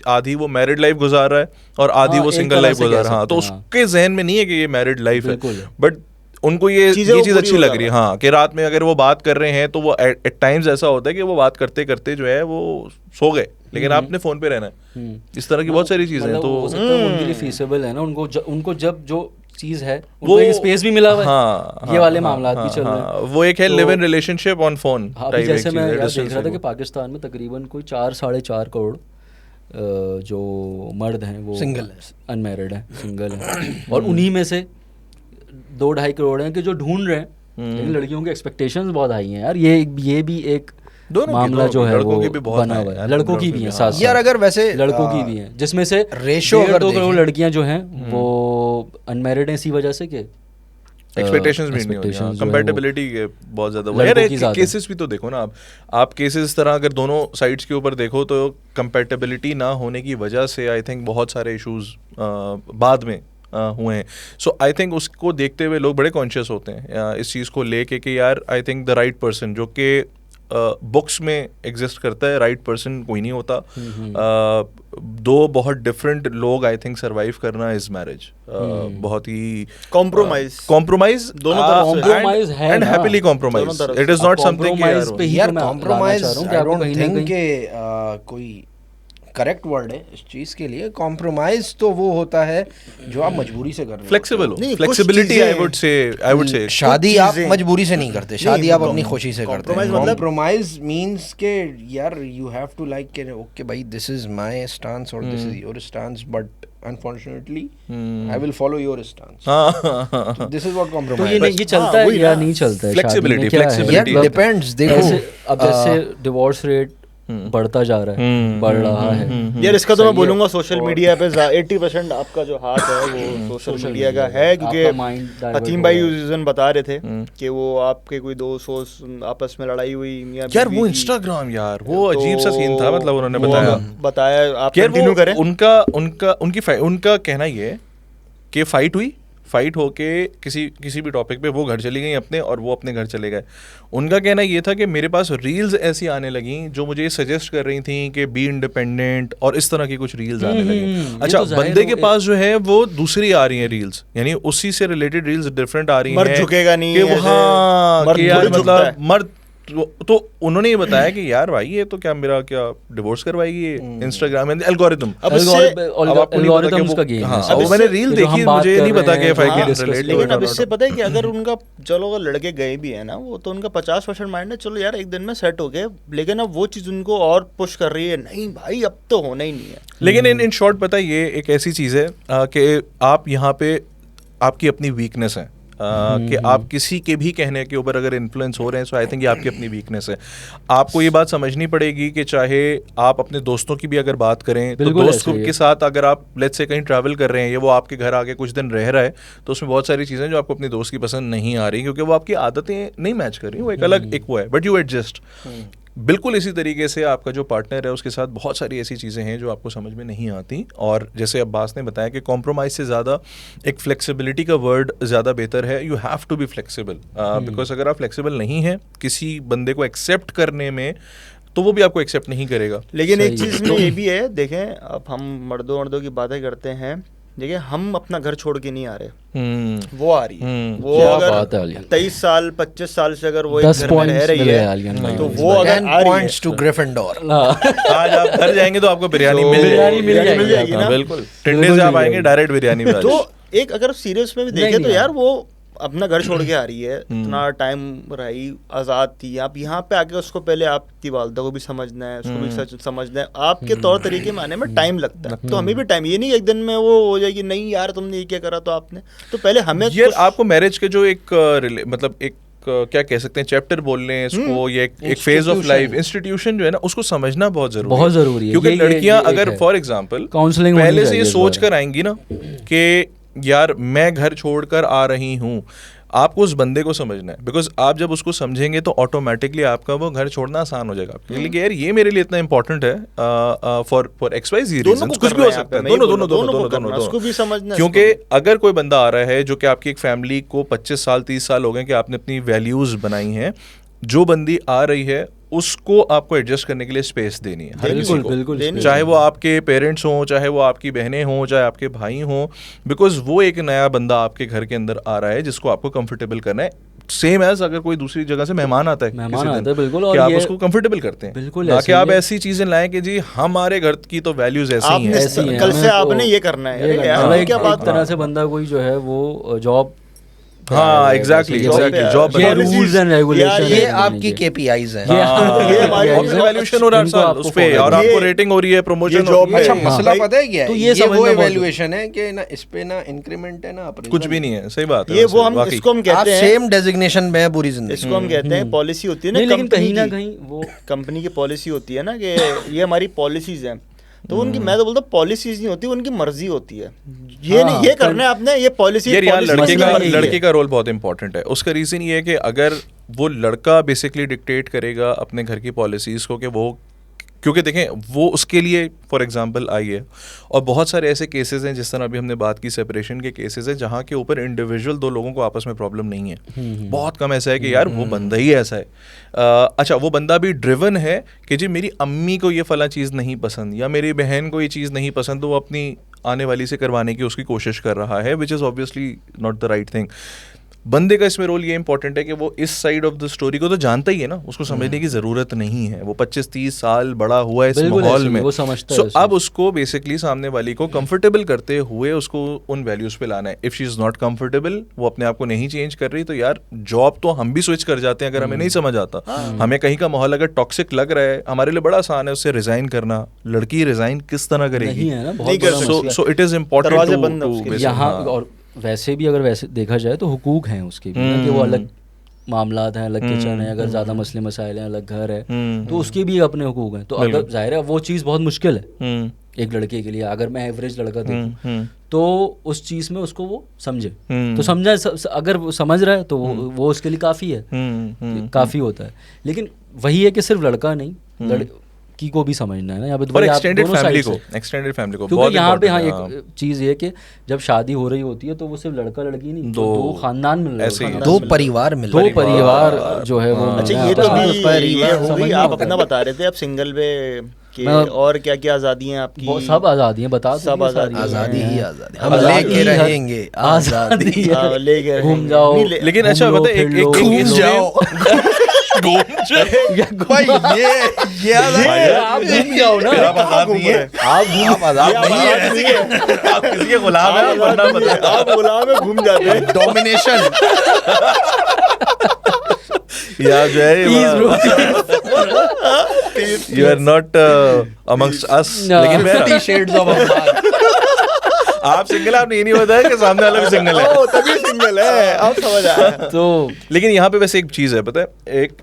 आधी वो मैरिड लाइफ गुजार रहा है और आधी हाँ, वो एक सिंगल तरह लाइफ से गुजार कह रहा है, हाँ, तो सकते हैं, उसके जहन में नहीं है कि ये मैरिड लाइफ है, बिल्कुल। बट उनको ये चीज़ें वो चीज़ पूरी अच्छी हो लग जा रही है, रहा है। हाँ, कि रात में अगर वो बात कर रहे हैं तो वो एट टाइम्स ऐसा होता है कि वो बात करते करते जो है वो सो गए, लेकिन आपने फोन पे रहना है, इस तरह की बहुत सारी चीजें हैं। मतलब तो हो सकता है उनके लिए फीसेबल है ना, उनको जब जो चीज है उनको एक स्पेस भी मिला हुआ है, हाँ, ये वाले हाँ, मामलात भी हाँ, चल रहे हाँ, हैं। वो एक है तो- live in relationship on phone हाँ, अभी टाइप एक जैसे चीज मैं है, यार देख distance रहा था से कि वो। पाकिस्तान में तकरीबन कोई 4-4.5 करोड़ जो मर्द हैं वो Single है। अनमैरिड हैं, सिंगल हैं, और उन्हीं में से 2-2.5 करोड़ हैं कि जो ढूंढ रहे हैं, लेकिन लड़कियों की एक्सपेक्टेशंस बहुत हाई हैं यार, ये भी एक दोनों की, मामला दोनों जो की, है लड़कों वो की भी बहुत बना है हुआ है, यार, लड़कों की लड़कों भी हैं की, साथ यार अगर वैसे लड़कों की भी हैं, जिसमें से ratio अगर 1.5-2 करोड़ देखें- लड़कियां जो हैं वो अनमैरिड हैं इसी वजह से कि एक्सपेक्टेशंस भी नहीं होती, expectations जो है वो कंपैटिबिलिटी के बहुत ज्यादा वो लड़कों यार की ज़्यादा। केसेस भी तो देखो ना आप केसेस इस तरह अगर दोनों साइड्स के ऊपर देखो तो कंपैटिबिलिटी ना होने की वजह से आई थिंक बहुत सारे इश्यूज बाद में हुए हैं। सो आई थिंक उसको देखते हुए लोग बड़े कॉन्शियस होते हैं इस चीज़ को लेके कि यार I think the right person जो कि बुक्स में एग्जिस्ट करता है, राइट पर्सन कोई नहीं होता। दो बहुत डिफरेंट लोग आई थिंक सरवाइव करना इज मैरिज बहुत ही कॉम्प्रोमाइज दोनों तरफ से। Compromise है एंड ना। हैप्पीली दोनों कॉम्प्रोमाइज, तरफ इट इज अब नॉट समथिंग compromise पे ही यार तो मैं लाना कॉम्प्रोमाइज चाह रहा हूँ कि आई आपको डोंट कहीं ना थिंक कहीं के कोई करेक्ट वर्ड है इस चीज के लिए। कॉम्प्रोमाइज तो वो होता है जो आप मजबूरी से कर रहे हो। फ्लेक्सिबल हो, नहीं, कुछ फ्लेक्सिबिलिटी आई चीज़ें- वुड से शादी आप चीज़ें- मजबूरी से नहीं करते, शादी आप अपनी खुशी से करते compromise हैं। मतलब- कॉम्प्रोमाइज मींस के यार यू हैव टू लाइक के ओके भाई दिस इज माय स्टांस और this is your stance but unfortunately I will follow your stance. This is what तो कॉम्प्रोमाइज। ये चलता है या नहीं चलता है शादी में, Flexibility, क्या है? flexibility. यार मतलब डिपेंड्स देखो अब जैसे डिवोर्स रेट बढ़ता जा रहा है, बढ़ रहा है यार इसका तो मैं सही है। बोलूंगा सोशल मीडिया पे 80% आपका जो हाथ है वो सोशल मीडिया का है, आपका mind क्योंकि divert हतीम हो भाई रहा उस दिन बता रहे थे कि वो आपके कोई दोस्त आपस में लड़ाई हुई मियां यार बीवी वो की। इंस्टाग्राम यार वो तो अजीब सा सीन था, मतलब उन्होंने वो बताया आप कि यार कंटिन्यू वो करें। उनका कहना ये है कि फाइट होके किसी भी टॉपिक पे वो घर चली गई अपने और वो अपने घर चले गए। उनका कहना ये था कि मेरे पास रील्स ऐसी आने लगी जो मुझे सजेस्ट कर रही थी कि बी इंडिपेंडेंट और इस तरह की कुछ रील्स आने लगी। ये अच्छा, तो जाहिर बंदे के हो- पास जो है वो दूसरी आ रही है रील्स, यानी उसी से रिलेटेड रील्स डिफरेंट आ रही हैं। मर्द झुकेगा नहीं, कि वो ऐसे हाँ मर्द कि यार थोड़ी झुकता मतलब है। मर्द तो उन्होंने ये बताया कि यार भाई ये तो क्या मेरा डिवोर्स करवाएगी ये इंस्टाग्राम एल्गोरिथम। अब इससे एल्गोरिथम्स का गेम है। अब वो मैंने इससे- रील जो हम देखी, बात मुझे कर नहीं रहे पता हैं, कि जो हम फाइट discuss रिलेट। कर लेकिन अब रहे इससे पता है कि अगर उनका चलो अगर लड़के गए भी है ना वो तो उनका 50% माइंड है चलो यार एक दिन में सेट हो गए, लेकिन अब वो चीज़ उनको और पुश कर रही है नहीं भाई अब तो होना ही नहीं है। लेकिन इन शॉर्ट पता है ये एक ऐसी चीज़ है कि आप यहाँ पे आपकी अपनी वीकनेस है कि आप किसी के भी कहने के ऊपर अगर इन्फ्लुएंस हो रहे हैं, सो आई थिंक ये आपकी अपनी वीकनेस है। आपको ये बात समझनी पड़ेगी कि चाहे आप अपने दोस्तों की भी अगर बात करें तो दोस्त ग्रुप के साथ अगर आप लेट्स से कहीं ट्रैवल कर रहे हैं या वो आपके घर आके कुछ दिन रह रहा है, तो उसमें बहुत सारी चीज़ें जो आपको अपने दोस्त की पसंद नहीं आ रही क्योंकि वो आपकी आदतें नहीं मैच कर रही, वो एक अलग एक वो है, बट यू एडजस्ट। बिल्कुल इसी तरीके से आपका जो पार्टनर है उसके साथ बहुत सारी ऐसी चीज़ें हैं जो आपको समझ में नहीं आती, और जैसे अब्बास ने बताया कि कॉम्प्रोमाइज़ से ज़्यादा एक फ्लेक्सिबिलिटी का वर्ड ज़्यादा बेहतर है। You have to be flexible, because अगर आप फ्लेक्सिबल नहीं हैं किसी बंदे को एक्सेप्ट करने में, तो वो भी आपको एक्सेप्ट नहीं करेगा। लेकिन एक चीज़ में ये भी है, देखें अब हम मर्दों की बातें करते हैं, देखिए हम अपना घर छोड़ के नहीं आ रहे, वो आ रही है। वो अगर 23 साल 25 साल से अगर वो एक घर में रह रही है तो वो अगर 10 points to Gryffindor। आज आप घर जाएंगे तो आपको बिरयानी मिल जाएगी ना, बिल्कुल टिंडे से आप आएंगे डायरेक्ट बिरयानी। तो एक अगर सीरियस में भी देखें तो यार वो अपना घर छोड़ के आ रही है, इतना टाइम रही, आज़ाद थी, आप यहाँ पे आके उसको पहले आपकी वालदा को भी समझना है, उसको भी समझना है, आपके तौर तरीके में आने में टाइम लगता है। तो हमें भी टाइम, ये नहीं एक दिन में वो हो जाएगी, नहीं यार तुमने ये क्या करा, तो आपने तो पहले हमें ये आपको मैरिज के जो एक मतलब एक क्या कह सकते हैं चैप्टर बोल रहे हैं इसको, ये एक फेज ऑफ लाइफ इंस्टीट्यूशन जो है ना उसको समझना बहुत जरूरी है। क्योंकि लड़कियां अगर फॉर एग्जांपल काउंसलिंग पहले से ये सोच कर आएंगी ना कि यार मैं घर छोड़कर आ रही हूँ, आपको उस बंदे को समझना है, बिकॉज आप जब उसको समझेंगे तो ऑटोमेटिकली आपका वो घर छोड़ना आसान हो जाएगा आपके लिए कि यार ये मेरे लिए इतना इंपॉर्टेंट है फॉर XYZ रीजंस, कुछ भी हो सकता है, दोनों उसको भी समझना है। क्योंकि अगर कोई बंदा आ रहा है जो कि आपकी एक फैमिली को 25 साल 30 साल हो गए कि आपने अपनी वैल्यूज बनाई हैं, जो बंदी आ रही है उसको आपको एडजस्ट करने के लिए स्पेस देनी है हर किसी को, चाहे वो आपके पेरेंट्स हों, चाहे वो आपकी बहनें हों, चाहे आपके भाई हों, बिकॉज वो एक नया बंदा आपके घर के अंदर आ रहा है जिसको आपको कंफर्टेबल करना है। सेम एज अगर कोई दूसरी जगह से मेहमान आता है बिल्कुल, और आप उसको कंफर्टेबल करते हैं, बिल्कुल, ताकि आप ऐसी चीजें लाएं कि जी हमारे घर की तो वैल्यूज ऐसी हैं, कल से आपने ये करना है, क्या बात तरह से बंदा कोई जो है वो जॉब, हाँ exactly job rules and regulation, ये आपकी KPIs हैं, ये इवैल्यूएशन हो रहा है साल उस पे, और आपको रेटिंग हो रही है, प्रमोशन हो रही है। अच्छा मसला पता है क्या है, तो ये वो इवैल्यूएशन है कि ना इस पे ना इंक्रीमेंट है ना कुछ भी नहीं है, सही बात है। ये वो हम इसको हम कहते हैं सेम डेजिग्नेशन में है पूरी जिंदगी, इसको हम कहते हैं पॉलिसी होती है ना, लेकिन कहीं ना कहीं वो कंपनी की पॉलिसी होती है ना कि ये हमारी पॉलिसीज हैं, तो उनकी मैं तो बोलता हूँ पॉलिसीज नहीं होती, उनकी मर्जी होती है, ये नहीं ये करना है आपने, ये पॉलिसी। यार यहाँ लड़के का रोल बहुत इंपॉर्टेंट है। उसका रीजन ये है कि अगर वो लड़का बेसिकली डिक्टेट करेगा अपने घर की पॉलिसीज को, कि वो क्योंकि देखें वो उसके लिए फॉर एग्जांपल आई है, और बहुत सारे ऐसे केसेस हैं जिस तरह अभी हमने बात की सेपरेशन के केसेस हैं जहाँ के ऊपर इंडिविजुअल दो लोगों को आपस में प्रॉब्लम नहीं है। बहुत कम ऐसा है कि यार वो बंदा ही ऐसा है, अच्छा वो बंदा भी ड्रिवन है कि जी मेरी अम्मी को ये फला चीज़ नहीं पसंद या मेरी बहन को ये चीज़ नहीं पसंद, तो वो अपनी आने वाली से करवाने की उसकी कोशिश कर रहा है, which is obviously not the right thing. बंदे का इसमें रोल ये इंपॉर्टेंट है कि वो इस साइड ऑफ द स्टोरी को तो जानता ही है ना, उसको समझने की जरूरत नहीं है, वो 25-30 साल बड़ा हुआ है इस माहौल में, सो अब उसको बेसिकली सामने वाली को कंफर्टेबल करते हुए उसको उन वैल्यूज पे लाना है। If she is not comfortable, वो अपने आप को नहीं चेंज कर रही, तो यार जॉब तो हम भी स्विच कर जाते हैं अगर हमें नहीं समझ आता। हमें कहीं का माहौल अगर टॉक्सिक लग रहा है, हमारे लिए बड़ा आसान है उससे रिजाइन करना। लड़की रिजाइन किस तरह करेगी, सो इट इज इम्पोर्टेंट यहाँ। और वैसे भी अगर वैसे देखा जाए तो हुकूक हैं उसके भी, कि वो अलग मामलात हैं, अलग किचन है, अगर ज़्यादा मसले मसाइल हैं, अलग घर है, तो उसके भी अपने हुकूक हैं। तो अगर जाहिर है वो चीज़ बहुत मुश्किल है एक लड़के के लिए, अगर मैं एवरेज लड़का देखूं तो उस चीज़ में उसको वो समझे, तो समझा, अगर वो समझ रहा है तो वो उसके लिए काफ़ी है, काफ़ी होता है। लेकिन वही है कि सिर्फ लड़का नहीं, की को भी समझना है ना यहाँ पे, और एक्सटेंडेड फैमिली को क्योंकि यहाँ पे हाँ एक चीज़ ये कि जब शादी हो रही होती है तो वो सिर्फ लड़का लड़की नहीं, दो खानदान मिल रहे हैं, दो परिवार जो है वो। अच्छा ये तो भी आप अपना बता रहे थे, आप सिंगल पे और क्या क्या आज़ादी हैं आपकी? सब आज़ादी हैं, बता सब आज़ादी ही आज़ादी, हम लेके रहेंगे आज़ादी, लेके घूम जाओ। लेकिन अच्छा पता है एक घूम जाओ भाई ये आप घूम जाओ ना, आप आजाद नहीं है, आप आजाद नहीं है, आप किसी के गुलाम हैं, आप गुलाम है, घूम जाते हैं, डोमिनेशन या जो है you are not amongst us. लेकिन 50 shades of आप सिंगल, आपने ये नहीं बताया कि सामने वाला भी सिंगल है। ओ, तभी सिंगल है, अब समझ आया। तो लेकिन यहाँ पे वैसे एक चीज़ है, पता है,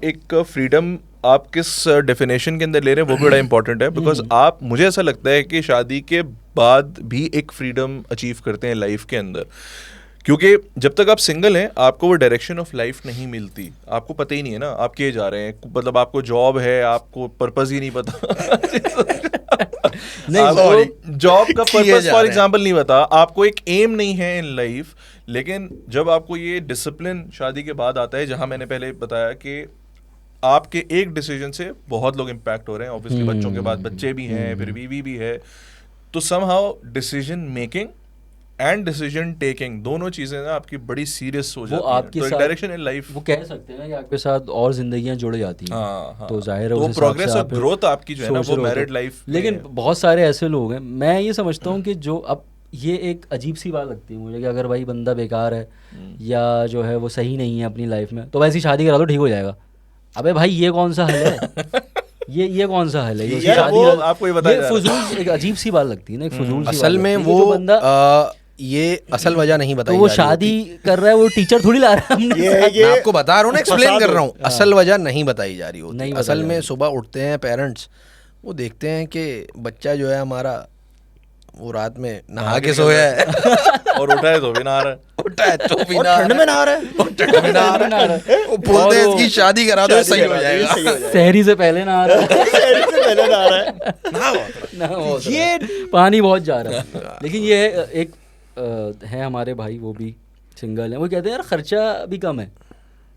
एक फ्रीडम आप किस डेफिनेशन के अंदर ले रहे हैं वो भी बड़ा इंपॉर्टेंट है। बिकॉज आप, मुझे ऐसा लगता है कि शादी के बाद भी एक फ्रीडम अचीव करते हैं लाइफ के अंदर, क्योंकि जब तक आप सिंगल हैं आपको वो डायरेक्शन ऑफ लाइफ नहीं मिलती, आपको पता ही नहीं है ना आप किए जा रहे हैं, मतलब आपको जॉब है, आपको पर्पस ही नहीं पता। नहीं, जॉब का पर्पस फॉर एग्जांपल नहीं पता, आपको एक एम नहीं है इन लाइफ। लेकिन जब आपको ये डिसिप्लिन शादी के बाद आता है, जहां मैंने पहले बताया कि आपके एक डिसीजन से बहुत लोग इम्पैक्ट हो रहे हैं, ऑब्वियसली बच्चों के बाद बच्चे भी हैं, फिर बीवी भी है, तो somehow decision making and decision taking दोनों चीजें ना आपकी बड़ी सीरियस हो जाती हैं। तो एक डायरेक्शन इन लाइफ, वो कह सकते हैं ना कि आपके साथ और जिंदगियां जुड़ जाती हैं। हाँ, तो जाहिर है तो उस हिसाब प्रोग्रेस से और आप ग्रोथ आपकी जो है ना सोच वो रहे होते मैरिड हो। लाइफ। लेकिन बहुत सारे ऐसे लोग हैं, मैं ये समझता हूँ कि जो अब ये एक अजीब सी बात लगती है मुझे कि अगर भाई बंदा बेकार है या जो है वो सही नहीं है अपनी लाइफ में, तो वैसी शादी करा दो ठीक हो जाएगा। अबे भाई ये कौन सा हल है? ये कौन सा हल है? ये यार शादी वो आपको ये बताया जा रहा है। फजूल, एक अजीब सी बात लगती है ना, एक फजूल सी असल बात में लगती है कि वो जो बंदा ये असल वजह नहीं बताई तो वो जा रही शादी होती। कर रहा है, वो टीचर थोड़ी ला रहा है हमने मैं आपको बता रहा हूँ ना, एक्सप्लेन फसाद कर रहा हो। हूँ, असल वजह नहीं बताई जा रही नहीं होती। बताई असल जा में रही। सुबह उठते हैं पेरेंट्स, वो देखते हैं कि बच्चा जो है हमारा वो रात में नहा के सोया है और उठा है तो भी ना आ रहा है। उठा है तो भी और नहा ठंड रहा में नहा रहा है, है, ठंड में नहा रहा है। वो बोलते हैं इसकी शादी करा दो, सही हो जाएगा। सही हो जाएगा। शहरी से पहले ना आ रहा है शहर से पहले नहा रहा है। ना वो ये पानी बहुत जा रहा है। लेकिन ये एक है हमारे भाई, वो भी सिंगल है, वो कहते हैं यार खर्चा भी कम है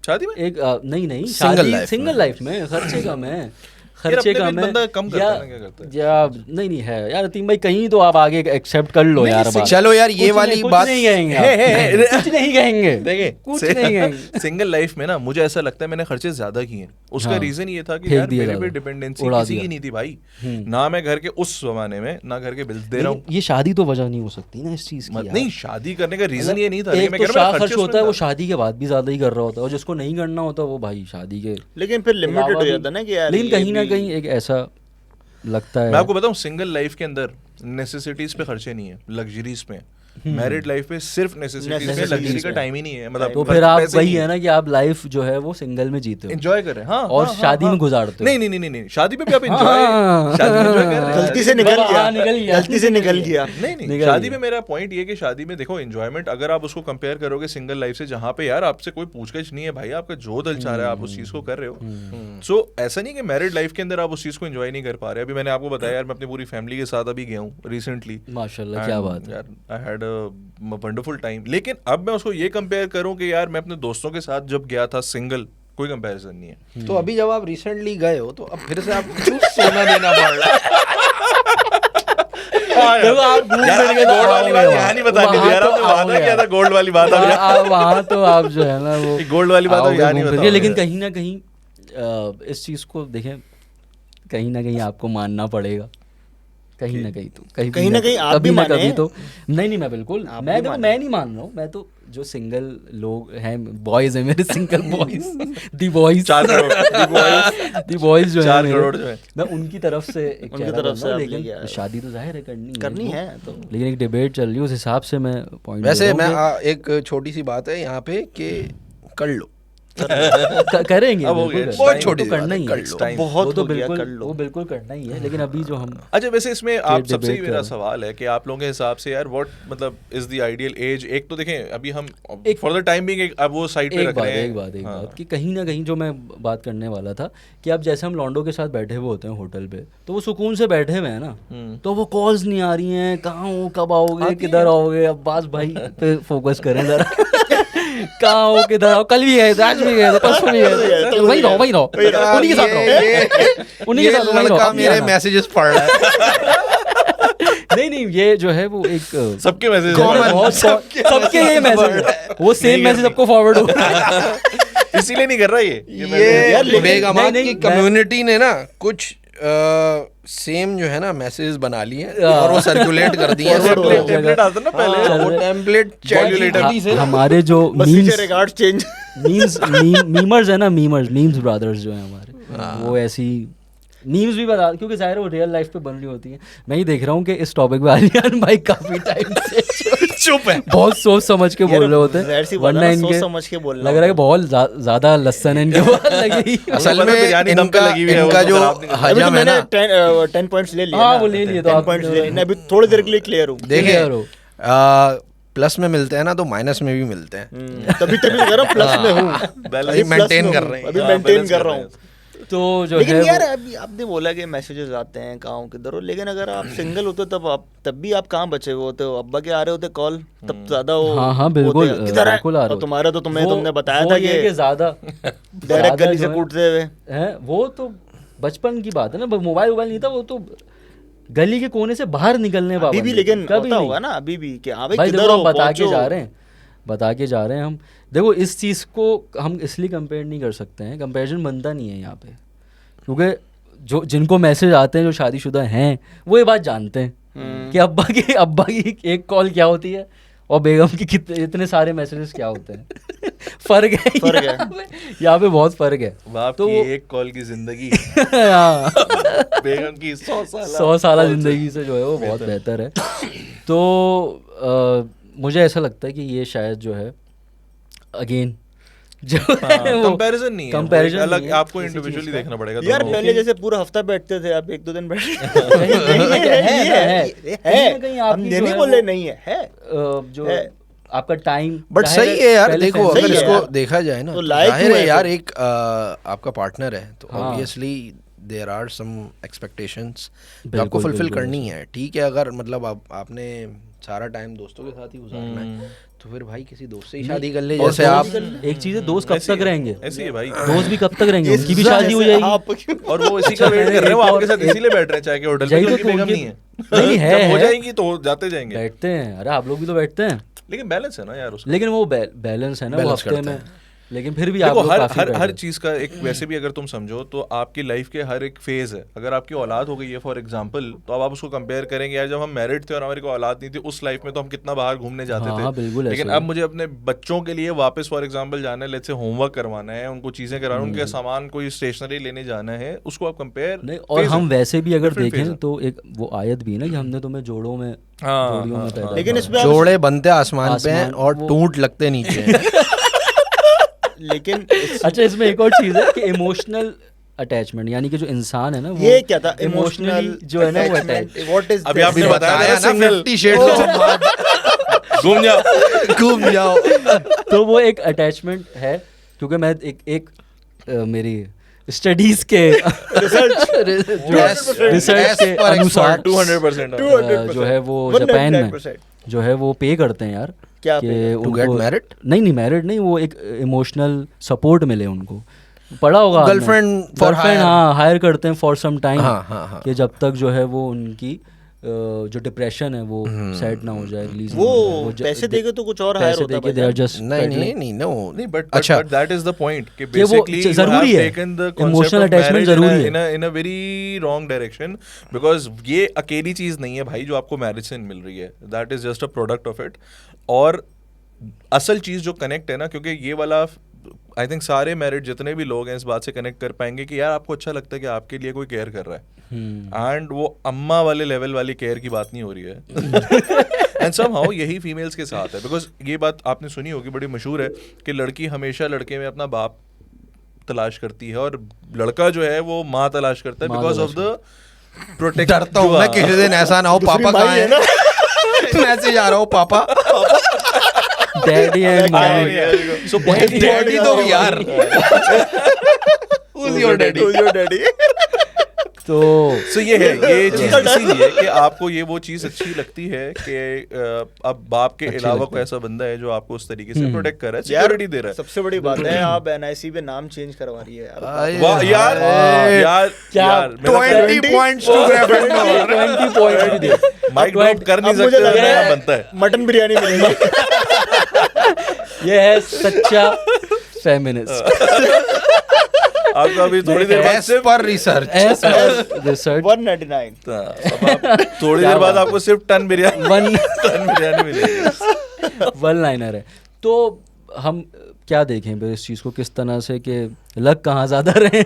शादी में एक नहीं Single life सिंगल में। लाइफ में खर्चे कम है, खर्चे अपने कम पे है। बंदा कम करता है ना, क्या करता है? या नहीं है यार अतीम भाई, कहीं तो आप आगे एक्सेप्ट कर लो यार बात। चलो यार ये कुछ वाली नहीं, कुछ बात नहीं कहेंगे आप। कुछ नहीं कहेंगे, कुछ नहीं कहेंगे। सिंगल लाइफ में ना मुझे ऐसा लगता है मैंने खर्चे ज्यादा किए हैं। उसका हाँ। रीजन ये था कि फेंक यार दिया मेरे पे ज्यादा, डिपेंडेंसी उड़ा किसी दिया। की नहीं थी भाई, ना मैं घर के उस जमाने में ना घर के बिल्स दे रहा हूँ। लेकिन ये शादी तो वजह नहीं हो सकती ना इस चीज की यार। नहीं, शादी करने का रीजन ये नहीं था। एक लेकिन मैं तो कह रहा हूँ शाह खर्चे खर्च होता है, उसमें वो था। शादी के बाद भी ज्यादा ही कर रहा होता है, और जिसको नहीं करना होता वो भाई शादी के लेकिन फिर लिमिटेड अलावा हो भी- जाता है ना कि यार लेकिन ये कहीं ना भी- कहीं एक ऐसा लगता है। मैं आपको बताऊं, सिंगल लाइफ के अंदर नेसेसिटीज पे खर्चे नहीं है, लग्जरीज पे। मैरिड लाइफ पे सिर्फ नेसेसिटीज पे, Necessities लग्जरी का पे। टाइम ही नहीं है। मतलब तो फिर आप पैसे वही नहीं है ना कि आप लाइफ जो है वो सिंगल में जीते हो एंजॉय कर रहे हैं। हाँ, और हाँ, शादी हाँ, में गुजारते हो। नहीं नहीं नहीं नहीं, शादी में भी आप हाँ। एंजॉय, शादी में एंजॉय कर रहे हैं। गलती से निकल हाँ, गया, निकल गया। गलती से निकल गया। नहीं नहीं, निकल शादी गया। में मेरा पॉइंट ये है कि शादी में देखो एंजॉयमेंट, अगर आप उसको कंपेयर करोगे सिंगल लाइफ से, जहाँ पे यार आपसे कोई पूछगछ नहीं है भाई, आपका जो दिल चाह रहा है आप उस चीज को कर रहे हो। सो ऐसा नहीं कि मैरिड लाइफ के अंदर आप उस चीज को एंजॉय नहीं कर पा रहे। अभी मैंने आपको बताया यार, मैं अपनी पूरी फैमिली के साथ अभी गया हूँ रिसेंटली, माशाल्लाह, क्या बात है। यार I had a wonderful time. लेकिन अब मैं उसको ये कंपेयर करूं कि यार मैं अपने दोस्तों के साथ जब गया था सिंगल, कोई कंपैरिजन नहीं है। तो अभी जब आप रिसेंटली गए हो तो अब फिर से आप क्यों सोना देना पड़ रहा है? देखो आप घूम यार फिर के आपने तो गोल्ड वाली आओगे बात वहाँ। यहाँ नहीं बतानी थी यार, वहाँ आपने तो वादा आओगे किया था आप। गोल्ड वाली बात। वहाँ तो आप जो है ना वो गोल्ड वाली बात अब आओगे यहाँ नहीं घूम फिर के। बताओगे। लेकिन कहीं ना कहीं इस चीज को देखें, कहीं ना कहीं आपको मानना पड़ेगा, कहीं ना कहीं तो कहीं ना कहीं आप कभी भी ना माने। कभी तो नहीं मैं बिल्कुल आप मैं भी देखो माने। मैं नहीं मान रहा हूँ। मैं तो जो सिंगल लोग हैं, बॉयज हैं मेरे, सिंगल बॉयज, दी बॉयज 4 करोड़ दी बॉयज जो है 4 मेरे, करोड़ जो है। मैं उनकी तरफ से एक उनकी चेहरा तरफ बन से रहा हूँ। आप लेके आए लेकिन हो। शादी तो जाहिर है करनी है तो लेकिन एक डिबेट चल रही है, उस हिसाब से मैं पॉइंट वैसे मैं एक छोटी सी बात है यहाँ पे कि कर लो, करेंगे अब हो बिल्कुल गया, करेंगे। बहुत वो छोटी तो सी बात करना है, ही कर है, लो। टाइम बहुत वो तो हो गया, बिल्कुल कर लो। वो बिल्कुल करना ही है। लेकिन अभी जो हम अच्छा, वैसे इसमें आप debate सबसे ही कर मेरा रहे हैं। सवाल है कि आप लोगों के हिसाब से यार व्हाट मतलब इज द आइडियल एज। एक तो देखें अभी हम एक- फॉर द टाइम बीइंग अब वो साइड पे एक रख बात रहे हैं। एक बात हाँ। कि कहीं ना कहीं जो मैं बात करने वाला था कि अब जैसे हम लॉन्डो के साथ बैठे हुए होते हैं होटल पे, तो वो सुकून से बैठे हुए हैं ना, तो वो कॉल्स नहीं आ रही हैं, कहाँ हो, कब आओगे, किधर आओगे। अब्बास भाई पे फोकस करें जरा कहाँ हो, किधर आओ, कल भी गए थे, आज भी गए थे, परसों भी गए थे, वही रहो उन्हीं के साथ रहो, उन्हीं के साथ वही रहो, लड़का अब नहीं मेरे आना। मैसेजेस पढ़ रहा है। नहीं ये जो है वो एक सबके मैसेज सबके ये मैसेज, वो सेम मैसेज सबको फॉरवर्ड हो रहा है। इसीलिए नहीं कर रहा ये ये लेकिन- बेगमात नहीं, की मैं- कम्युनिटी ने ना कुछ सेम जो है ना मैसेज बना लिए हैं हाँ। और वो सर्कुलेट कर दिए हैं सब Forward लोगों हो टेम्पलेट आता ना पहले को। वो टेम्पलेट ChatGPT से हमारे जो बस फीचर रिगार्ड चेंज। मीम्स है ना, मीमर्स ब्रदर्स जो हैं हमारे, वो ऐसी मीम्स भी बता, क्योंकि जाहिर है वो रियल लाइफ पे बन रही होती है। मैं ही देख रहा हूँ कि इस टॉपिक पे आलियान भाई काफी टाइम से चुप है। बहुत सोच समझ के बोल रहे होते ज़ाहिर सी हैं, बात है वरना ना, सोच इनके समझ के बोलना लग रहा है कि बहुत ज्यादा लहसन है इनके ऊपर लगी। असल मतलब में बिरयानी दम पे इनका लगी हुई है, इनका वो जो खराब नहीं कर- अभी तो हजम है मैंने ना, 10 पॉइंट्स ले लिए हाँ, ना। वो ले लिए तो 10 आप- पॉइंट्स ले लिए ना, अभी थोड़ी देर के लिए क्लियर हूँ। Clear हो। देखें प्लस में मिलते हैं ना तो माइनस में भी मिलते हैं, तभी तभी कह रहा हूँ प्लस में हूँ, Balance अभी plus maintain में कर हूँ, रहे हैं। अभी हाँ, मेंटेन balance कर कर रहा रहे हूँ। तो जो लेकिन है यार वो- अभी आपने बोला कि मैसेजेस आते हैं गाँव किधर हो, लेकिन अगर आप सिंगल होते तब भी आप कहाँ बचे हुए होते हो? अब्बा के आ रहे होते कॉल, तब ज्यादा वो हाँ बिल्कुल, होते, किधर है? बिल्कुल आ रहे और तुम्हारा तो वो- तुमने बताया वो था ये कि ज्यादा डायरेक्ट गली से कूटते हुए। है, वो तो बचपन की बात है ना, मोबाइल नहीं था, वो तो गली के कोने से बाहर निकलने अभी पाबंदी भी थी, लेकिन कभी होता नहीं। होगा ना अभी भी कि हाँ भाई भाई किधर देखो हो, हम बता के पहुंचो। जा रहे हैं, बता के जा रहे हैं हम। देखो इस चीज़ को हम इसलिए कंपेयर नहीं कर सकते हैं, कंपेरिजन बनता नहीं है यहाँ पे, क्योंकि जो जिनको मैसेज आते हैं जो शादीशुदा हैं वो ये बात जानते हैं कि अब्बा की एक कॉल क्या होती है और बेगम की कितने इतने सारे मैसेजेस क्या होते हैं। फर्क है, फर्क है। यहाँ पे बहुत फर्क है। बाप तो की वो- एक कॉल की जिंदगी हाँ, बेगम की 100 साल जिंदगी से जो है वो बहुत बेहतर है। तो मुझे ऐसा लगता है कि ये शायद जो है अगेन जो है वो कंपैरिजन नहीं है, comparison वो एक अलग नहीं है आपको किसी इंडिविजुअली चीज़ का। देखना पड़ेगा यार दोनों को। पहले जैसे पूरा हफ्ता बैठते थे, आप 1-2 दिन बैठ कहीं ना कहीं है, कहीं ना कहीं हम आपकी ये जो नहीं है बोल रहे वो, नहीं है जो है। आपका टाइम बट सही है यार। देखो family अगर सही है इसको यार। देखा जाए ना तो तो लायक जाहिर क्यों है है यार, फिर? एक आपका पार्टनर है तो हाँ। Obviously there are some expectations जो बिल्कुल, आपको फुलफिल बिल्कुल, करनी है। ठीक है, अगर मतलब आपने सारा टाइम दोस्तों के साथ ही गुजारना है तो फिर भाई किसी दोस्त से ही शादी कर ले। और जैसे आप दोस्त- एक चीज़ है, दोस्त कब ऐसी तक है, रहेंगे, ऐसी है भाई। दोस्त भी कब तक रहेंगे, उनकी भी इस शादी हो वजह से जाएगी। आप और वो इसी का वेट कर रहे हैं, वो आपके साथ इसीलिए बैठ रहे हैं चाय के होटल पे, यही तो क्योंकि बेगम उनके- नहीं है। नहीं है, जब हो है। जाएंगी तो जाते जाएंगे। बैठते हैं, अरे आप लोग भी तो बैठते हैं, लेकिन बैलेंस है ना यार उसका। लेकिन वो बैलेंस है ना वो Balance हफ्ते करते में, हैं। लेकिन फिर भी आप देखो लोग हर काफी हर बैठे हर हैं। चीज का एक वैसे भी अगर तुम समझो तो आपकी लाइफ के हर एक फेज है। अगर आपकी औलाद हो गई है फॉर एग्जांपल, तो अब आप उसको कंपेयर करेंगे यार जब हम मैरिड थे और हमारी कोई औलाद नहीं थी उस लाइफ में तो हम कितना बाहर घूमने जाते हाँ, थे। हाँ, बिल्कुल लेकिन ऐसा अब ही। मुझे अपने बच्चों के लिए वापस फॉर एग्जांपल जाना है, लेट्स से होमवर्क करवाना है, उनको चीजें कराना, उनके सामान कोई स्टेशनरी लेने जाना है, उसको आप कंपेयर नहीं, और हम वैसे भी अगर Different phase देखें है। तो एक वो आयत भी है ना कि हमने तुम्हें जोड़ों में हाँ, जोड़ियों में हाँ, पैदा हाँ। लेकिन किया। इसमें आप- जोड़े बनते आसमान पे हैं आसमान, और वो- टूट लगते नीचे हैं। लेकिन अच्छा, इसमें एक और चीज़ है कि इमोशनल अटैचमेंट, यानी कि जो इंसान है ना वो ये क्या था इमोशनली जो है ना वो अटैच। व्हाट इज अभी आपने बताया ना ना single। 50 शेड्स ऑफ वाइट, घूम जाओ। घूम जाओ। तो वो एक अटैचमेंट है, क्योंकि मैं एक मेरी स्टडीज के रिसर्च के per अनुसार 200% जो है वो जापान में जो है वो पे करते हैं यार, क्या कि pay करते हैं? To get उनको married? नहीं मैरिड नहीं, वो एक इमोशनल सपोर्ट मिले उनको, पढ़ा होगा आपने। Girlfriend for Girlfriend, hire। हाँ हायर करते हैं फॉर सम टाइम, हाँ, हाँ, हाँ। कि जब तक जो है वो उनकी जो डिप्रेशन है वो सेट ना हो जाए, रिलीज वो पैसे देके तो कुछ और हायर पैसे होता है देके दे आर जस्ट नहीं नो नहीं बट अच्छा दैट इज द पॉइंट कि कि वो बेसिकली यू जरूरी हैव है। Taken the Emotional concept of attachment marriage जरूरी है। In a very wrong direction, because ये अकेली चीज नहीं है भाई जो आपको मैरिज से मिल रही है, that is just a product of it. और असल चीज जो कनेक्ट है ना, क्योंकि ये वाला आई थिंक सारे मैरिड जितने भी लोग हैं इस बात से कनेक्ट कर पाएंगे कि यार आपको अच्छा लगता है कि आपके लिए कोई केयर कर रहा है, एंड वो अम्मा वाले लेवल वाली केयर की बात नहीं हो रही है। एंड समहाउ यही फीमेल्स के साथ है, बिकॉज ये बात आपने सुनी होगी, बड़ी मशहूर है कि लड़की हमेशा लड़के में अपना बाप तलाश करती है और लड़का जो है वो माँ तलाश करता है, माँ बिकॉज ऑफ तलाश द प्रोटेक्ट। डरता हूँ मैं किसी दिन ऐसा ना हो पापा कहाँ है, मैसेज आ रहा हो पापा, daddy and mummy. So daddy तो भी यार, Who's your daddy? Your daddy तो सो ये है, ये चीज इसीलिए कि आपको ये वो चीज अच्छी लगती है कि अब बाप के अलावा कोई ऐसा बंदा है जो आपको उस तरीके से प्रोटेक्ट कर रहा है, सिक्योरिटी दे रहा है। सबसे बड़ी बात है आप एनआईसी पे नाम चेंज करवा रही है यार। वाह यार, यार क्या? यार, मेरा 20 points to Gryffindor। 20 पॉइंट भी दे। माइक ड्रॉप कर नहीं अब मुझे सकते, लग रहा मेरा है बनता है। मटन बिरयानी मिलेगी। ये है सच्चा फेमिनिस्ट। आपको अभी थोड़ी देर बाद As per research, रिसर्च 199 थोड़ी देर बाद आपको सिर्फ टन बिरयानी मिलेगी। वन लाइनर है। तो हम क्या देखें फिर इस चीज़ को किस तरह से कि लक कहाँ ज़्यादा रहे,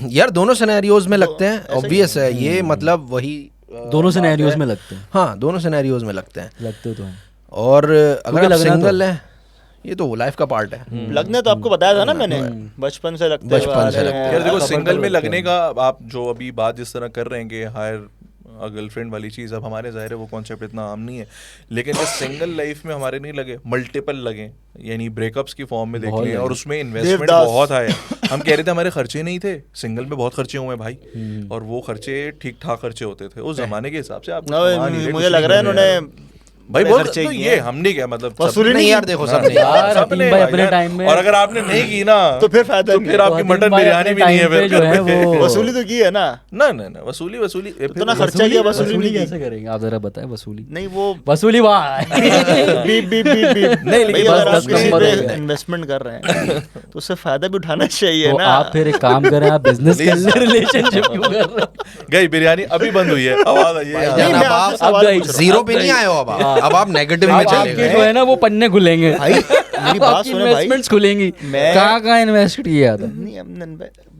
यार दोनों सिनेरियोज में लगते हैं, ऑब्वियस है ये, मतलब वही दोनों सिनेरियोज में लगते हैं, हाँ दोनों सिनेरियोज में लगते हैं। लगते तो हैं। और अगर आप लगना सिंगल हैं, ये तो लाइफ का पार्ट है। लगने तो आपको बताया था ना मैंने, बचपन से लगते बचपन से हुए आ रहे लगते हैं। यार देखो कपल सिंगल तो में लगते लगने हैं। का आप जो अभी बात जिस तरह कर रहे हैं कि हायर गर्लफ्रेंड वाली चीज़, अब हमारे ज़ाहिर है वो कॉन्सेप्ट इतना आम नहीं है, लेकिन जो सिंगल लाइफ में हमारे नहीं लगे, मल्टीपल लगे, यानी ब्रेकअप्स की फॉर्म में देख बहुत लिए, और लगे। उसमें इन्वेस्टमेंट देवदास। बहुत आया। हम कह रहे थे हमारे खर्चे नहीं थे, सिंगल में बहुत खर्चे हुए हैं भाई, और वो खर्चे ठीक ठाक खर्चे होते थे उस जमाने के हिसाब से। आप मुझे लग रहा है इन्होंने भाई बड़े बहुत खर्चे तो किए ये हैं। हमने क्या मतलब वसूली नहीं यार देखो सबने यार सबने हकीम भाई अपने यार, टाइम में, और अगर आपने नहीं की ना तो फिर फायदा तो नहीं फिर है। आपकी हकीम मटन भाई बिरयानी अपने भी नहीं है टाइम पे फिर जो है वो वसूली तो की है ना, ना वसूली इतना खर्चा किया, वसूली नहीं कैसे की। करेंगे आप जरा बताएं? वसूली नहीं वो वसूली वहाँ बीप बीप बीप बीप नहीं, लेकिन भाई, बस अगर आप 10 किसी नंबर पे हो गया। इन्वेस्टमेंट कर रहे हैं तो उससे फायदा भी उठाना चाहिए तो ना। आप फिर एक काम करें, आप बिजनेस कर ले, रिलेशनशिप क्यों कर रहे हैं? गई बिरयानी अभी बंद हुई है, आवाज आई है भाईजान, नहीं, मैं अब आपसे आप सवाल गई। पूछ रहा हूँ। जीरो पे नहीं आए हो, अब आप नेगेटिव में अब चले आपके गए। जो है ना वो पन्ने खुलेंगे भाई मेरी बात सुने भाई, इन्वेस्टमेंट्स खुलेंगी। मैं- कहाँ इन्वेस्ट किया था? नहीं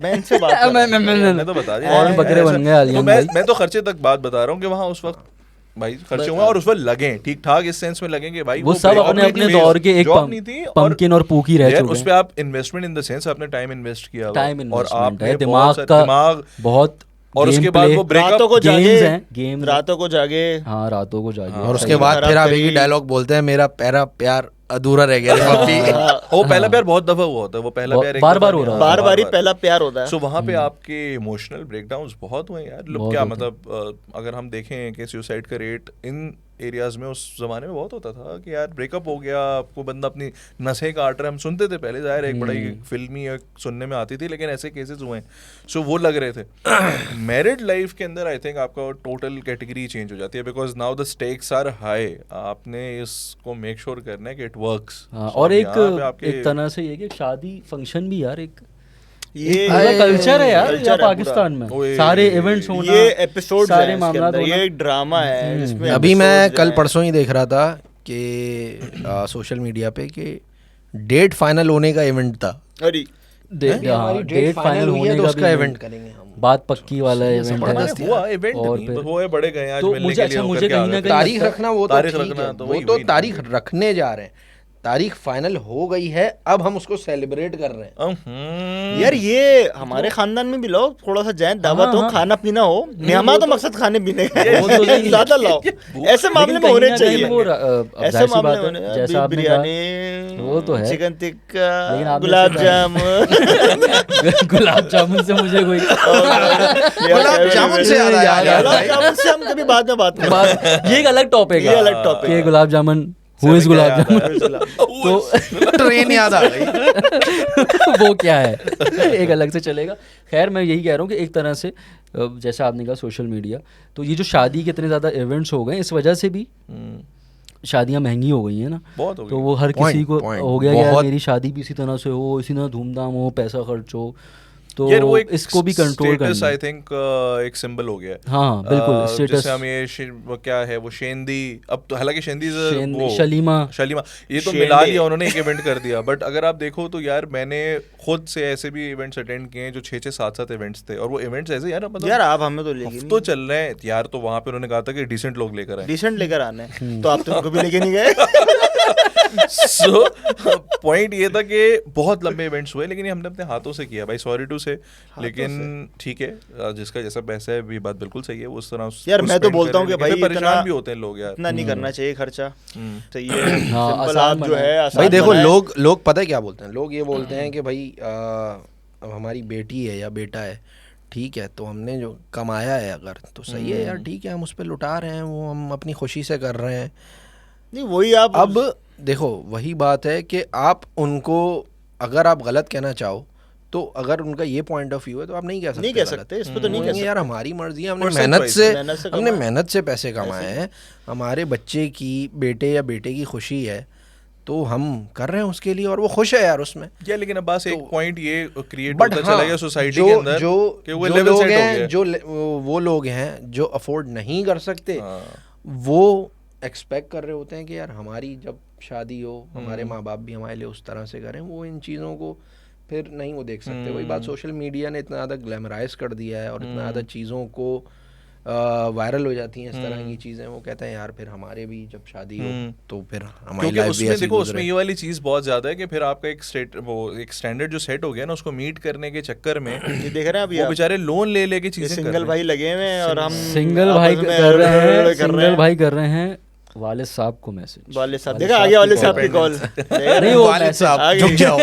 मैं इनसे बात कर रहा हूँ। मैंने तो बता दिया। और बकरे बन गए तो आलियान मैं भाई। मैं तो खर्चे तक बात बता रहा हूँ कि वहाँ उस वक्त भाई खर्चे हुए और उस वक्त लगे ठीक ठाक, इस सेंस में लगेंगे भाई वो सब अपने अपने दौर के एक जॉब नहीं थी, और पंपकिन और पूकी रह यार चुके उस हैं। पे आप इन्वेस्टमेंट इन द सेंस आपने टाइम इन्वेस्ट किया हुआ, टाइम और इन्वेस्टमेंट आपने है, बहुत दिमाग सारे- का दिमाग, बहुत, और उसके बाद वो ब्रेकअप रातों को जागे, गेम्स हैं, गेम्स रातों को जागे, हाँ रातों को जागे। और सही उसके बाद खराब फिर आप एक ही करी। डायलॉग बोलते हैं, मेरा पहला प्यार अधूरा रह गया रे पप्पी। वो पहला प्यार बहुत दफा हुआ होता है, वो पहला प्यार एक बार-बार दफा हो नहीं, रहा हाँ, बार बार ही बार-बार। पहला प्यार होता है। सो वहाँ पे आपके इमोशनल ब्रेकडाउन्स बहुत हुए यार। लोग बहुत क्या होते मतलब अगर हम देखें कि सुसाइड का रेट इन एरियाज में उस जमाने में बहुत होता था कि यार ब्रेकअप हो गया, आपको बंदा अपनी नसें काट रहा है, हम सुनते थे पहले, जाहिर है एक बड़ा ही फिल्मी एक सुनने में आती थी, लेकिन ऐसे केसेस हुए हैं, सो वो लग रहे थे। मैरिड लाइफ के अंदर आई थिंक आपका टोटल कैटेगरी चेंज हो जाती है, because now the stakes are high, आपने इसको मेक श्योर करना है कि इट वर्क्स। और एक तरह से ये कि शादी फंक्शन भी यार एक ये कल्चर है यार culture यहाँ है पाकिस्तान पूरा। में, ओए, सारे इवेंट्स होना, ये एपिसोड सारे मामलात होना। ये एक ड्रामा है जिसमें अभी मैं episodes कल हैं। परसों ही देख रहा था कि सोशल मीडिया पे कि डेट फाइनल होने का इवेंट था। अरे डेट फाइनल होने तो का उसका भी इवेंट करेंगे हम। बात पक्की वाला इवेंट है। जबरदस्त हुआ इवेंट और नहीं, फिर- बस वो है बड़े गए आज तो मिलने मुझे- के लिए, अच्छा, होकर मुझे के आ कहीं ना गए। कहीं तारीख रखना वो तो तारीख ठीक रखना है, तो वो वही- तो वही ना। तारीख रखने जा रहे हैं, तारीख फाइनल हो गई है, अब हम उसको सेलिब्रेट कर रहे हैं। यार ये हमारे खानदान में भी लो, थोड़ा सा जैन दावत हो, हाँ। खाना पीना हो, मेहमान तो मकसद खाने पीने का वो तो नहीं। ज्यादा लाओ, ऐसे मामले में होने चाहिए, ऐसे मामले में होने, जैसा बीफ आपने बिरयानी, वो तो है। चिकन टिक्का, लेकिन आपने गुलाब सिखाया। जामुन। गुलाब जामुन से मुझे कोई गुलाब जामुन से याद आया यार गुलाब भाई। जामुन से हम कभी बाद में बात करेंगे। बात, ये एक अलग टॉपिक है, ये अलग topic कि है। गुलाब जामुन हु इज गुलाब जामुन तो ट्रेन याद आ गई। वो क्या है एक अलग से चलेगा। खैर मैं यही कह रहा हूँ कि एक तरह से जैसा आपने कहा सोशल मीडिया, तो ये जो शादी के इतने ज़्यादा इवेंट्स हो गए इस वजह से भी शादियाँ महंगी हो गई हैं ना, बहुत हो गई। तो वो हर किसी को point, हो गया कि यार बहुत। मेरी शादी भी इसी तरह से हो, इसी तरह धूमधाम हो, पैसा खर्च हो, तो यार वो एक इसको भी कंट्रोल status, करना I है। think, एक सिंबल हो गया है। हाँ बिल्कुल स्टेटस। जैसे हम ये वो क्या है वो शेंदी, अब तो हालांकि शेंदी वो शलीमा शलीमा ये तो शेंदे। मिला लिया उन्होंने, एक इवेंट कर दिया, बट अगर आप देखो तो यार मैंने खुद से ऐसे भी इवेंट्स अटेंड किए हैं जो 6-6, 7-7 इवेंट्स थे, और वो इवेंट्स ऐसे यार मतलब यार आप हमें तो लेके तो चल रहे हैं यार, तो वहां पे उन्होंने कहा था कि डिसेंट लोग लेकर आए। डिसेंट लेकर आने, तो आप तो उनको भी लेके नहीं गए। सो पॉइंट ये था कि बहुत लंबे इवेंट्स हुए, लेकिन ये हमने अपने हाथों से किया भाई, सॉरी टू से, लेकिन ठीक है जिसका जैसा पैसा है भी बात बिल्कुल सही है, वो उस तरह यार उसको मैं तो spend बोलता हूँ करें, कि लेकिन भाई परेशान इतना- भी होते हैं लोग यार। इतना नहीं करना चाहिए खर्चा, तो ये हाँ, सिंपल आसान आप जो बनाए। है आसान भाई देखो बनाए। लोग पता है क्या बोलते हैं, लोग ये बोलते हैं कि भाई अब हमारी बेटी है या बेटा है, ठीक है, तो हमने जो कमाया है अगर तो सही है यार, ठीक है, हम उस पर लुटा रहे हैं, वो हम अपनी खुशी से कर रहे हैं। नहीं वही आप अब देखो वही बात है कि आप उनको अगर आप गलत कहना चाहो, तो अगर उनका ये पॉइंट ऑफ व्यू है तो आप नहीं कह सकते, नहीं कह गलत। सकते, इस पे तो नहीं वो कह कहेंगे, यार सकते। हमारी मर्जी है, हमने Percent मेहनत wise, से मेहनत से हमने कमाए। मेहनत से पैसे कमाए हैं, हमारे बच्चे की बेटे या बेटे की खुशी है, तो हम कर रहे हैं उसके लिए, और वो खुश है यार उसमें। या लेकिन अब बस एक पॉइंट ये क्रिएट बट होता हाँ, चला गया सोसाइटी जो के अंदर जो कि वो जो लेवल लोग सेट हो हैं, गया। जो वो लोग हैं जो अफोर्ड नहीं कर सकते, हाँ। वो एक्सपेक्ट कर रहे होते हैं कि यार हमारी जब शादी हो, हमारे माँ बाप भी हमारे लिए उस तरह से करें, वो इन चीज़ों को फिर नहीं वो देख सकते। वही बात, सोशल मीडिया ने इतना ज़्यादा ग्लैमराइज कर दिया है और इतना ज़्यादा चीज़ों को वायरल हो जाती हैं इस तरह की चीज़ें। वो कहते हैं यार फिर हमारे भी जब शादी हो तो फिर हमारी क्योंकि लाइफ भी उसमें ऐसी देखो गुजरे। उसमें ये वाली चीज बहुत ज्यादा है कि फिर आपका एक स्टैंडर्ड जो सेट हो गया ना, उसको मीट करने के चक्कर में ये देख रहे हैं अभी वो आप, बेचारे लोन ले लेके ये चीजें कर सिंगल रहे हैं। भाई लगे हुए हैं और हम सिंगल भाई आपस में कर रहे हैं, कर सिंगल भाई कर रहे हैं वाले साहब को मैसेज। वाले साहब देखा आगे वाले साहब की कॉल नहीं वो वालिद साहब आगे। झुक जाओ,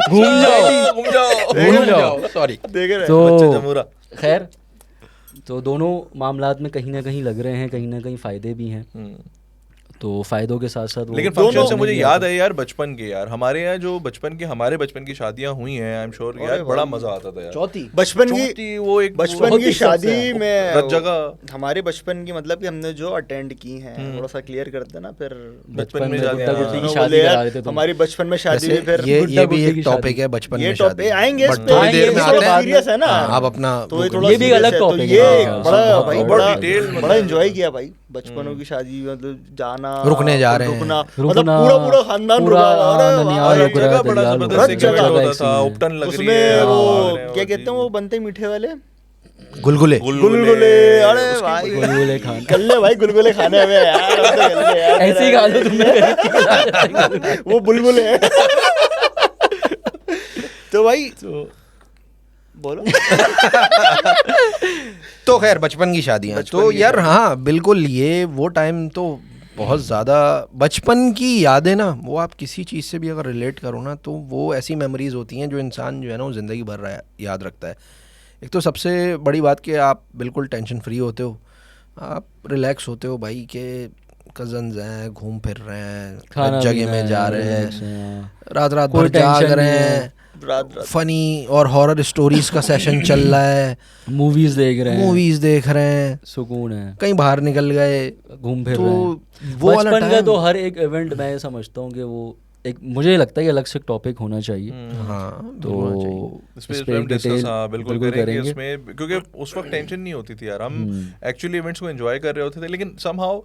घूम जाओ घूम जाओ, सॉरी। देख रहे हैं तो बच्चे जमूरा। खैर, तो दोनों मामलात में कहीं ना कहीं लग रहे हैं, कहीं ना कहीं फ़ायदे भी हैं। तो फ़ायदों के साथ साथ लेकिन फंक्शन से मुझे याद है यार बचपन के, यार हमारे यहाँ जो हमारे बचपन की शादियां हुई हैं, आई एम श्योर यार बड़ा मजा आता था यार। चौथी बचपन चौथी की वो एक बचपन बहुत की ही शादी सबसे में रत जगह हमारे बचपन की मतलब कि हमने जो अटेंड की हैं थोड़ा सा क्लियर करते ना फिर बचपन में शादी, गुड्डा हाँ। गुड्डी की बोले शादी यार, करा रहे थे तुम। हमारी बचपन में शादी वैसे हुई फिर ये गुड्डा भी गुड्डी की एक टॉपिक शादी। है बचपन ये में टॉपिक शादी। आएंगे इस बट पे, थोड़ी देर में थोड़ा आते हैं। सीरियस है ना। आप अपना तो ये वो थोड़ा ये भी serious अलग है, तो topic ये है। बड़ा बहुत भाई बहुत बड़ा डिटेल बड़ा एंजॉय किया भाई बचपनों की शादी, मतलब जाना रुकने जा रहे हैं। रुकना, रुकना, मतलब पूरा पूरा खानदान पूरा, रुका। अरे ननिहाल वाह, रुक रहा है, जगह बड़ा दरियाल जबरदस्त रुक रहा है, एक इवेंट जगह होता एक था, scene उपटन लग रही उसमें है, वो भाग रहे हैं क्या और कहते हैं वो बनते मीठे वाले गुलगुले गुलगुले। अरे भाई गुलगुले खाना। कल्ले भाई गुलगुले खाने हमें यार, अब तो कल्ले यार। ऐसे ही खा लो तुमने। वो बुलबुले हैं। तो भाई बोलो। तो खैर बचपन की शादियाँ तो यार हाँ बिल्कुल, ये वो टाइम तो बहुत ज़्यादा बचपन की यादें ना, वो आप किसी चीज़ से भी अगर रिलेट करो ना तो वो ऐसी मेमोरीज होती हैं जो इंसान जो है ना वो ज़िंदगी भर याद रखता है। एक तो सबसे बड़ी बात कि आप बिल्कुल टेंशन फ्री होते हो, आप रिलैक्स होते हो भाई के कजन्स हैं, घूम फिर रहे हैं, खाना जगह पीना में है, जा रहे relax हैं, हैं, रात रात कोई भर जाग टेंशन रहे नहीं है। हैं, रात रात फनी और हॉरर स्टोरीज का सेशन चल रहा है, मूवीज देख रहे हैं, मूवीज देख रहे हैं, सुकून है, कहीं बाहर निकल गए, घूम फिर तो रहे हैं। वो वाला बचपन का time- तो हर एक इवेंट मैं ये समझता हूँ कि वो एक, मुझे लगता है कि अलग से टॉपिक होना चाहिए। हाँ तो इस पे इस पे एक डिस्कस, डिटेल हाँ बिल्कुल करेंगे इसमें, क्योंकि उस वक्त टेंशन नहीं होती थी यार, हम एक्चुअली इवेंट्स को एंजॉय कर रहे होते थे, लेकिन समहाउ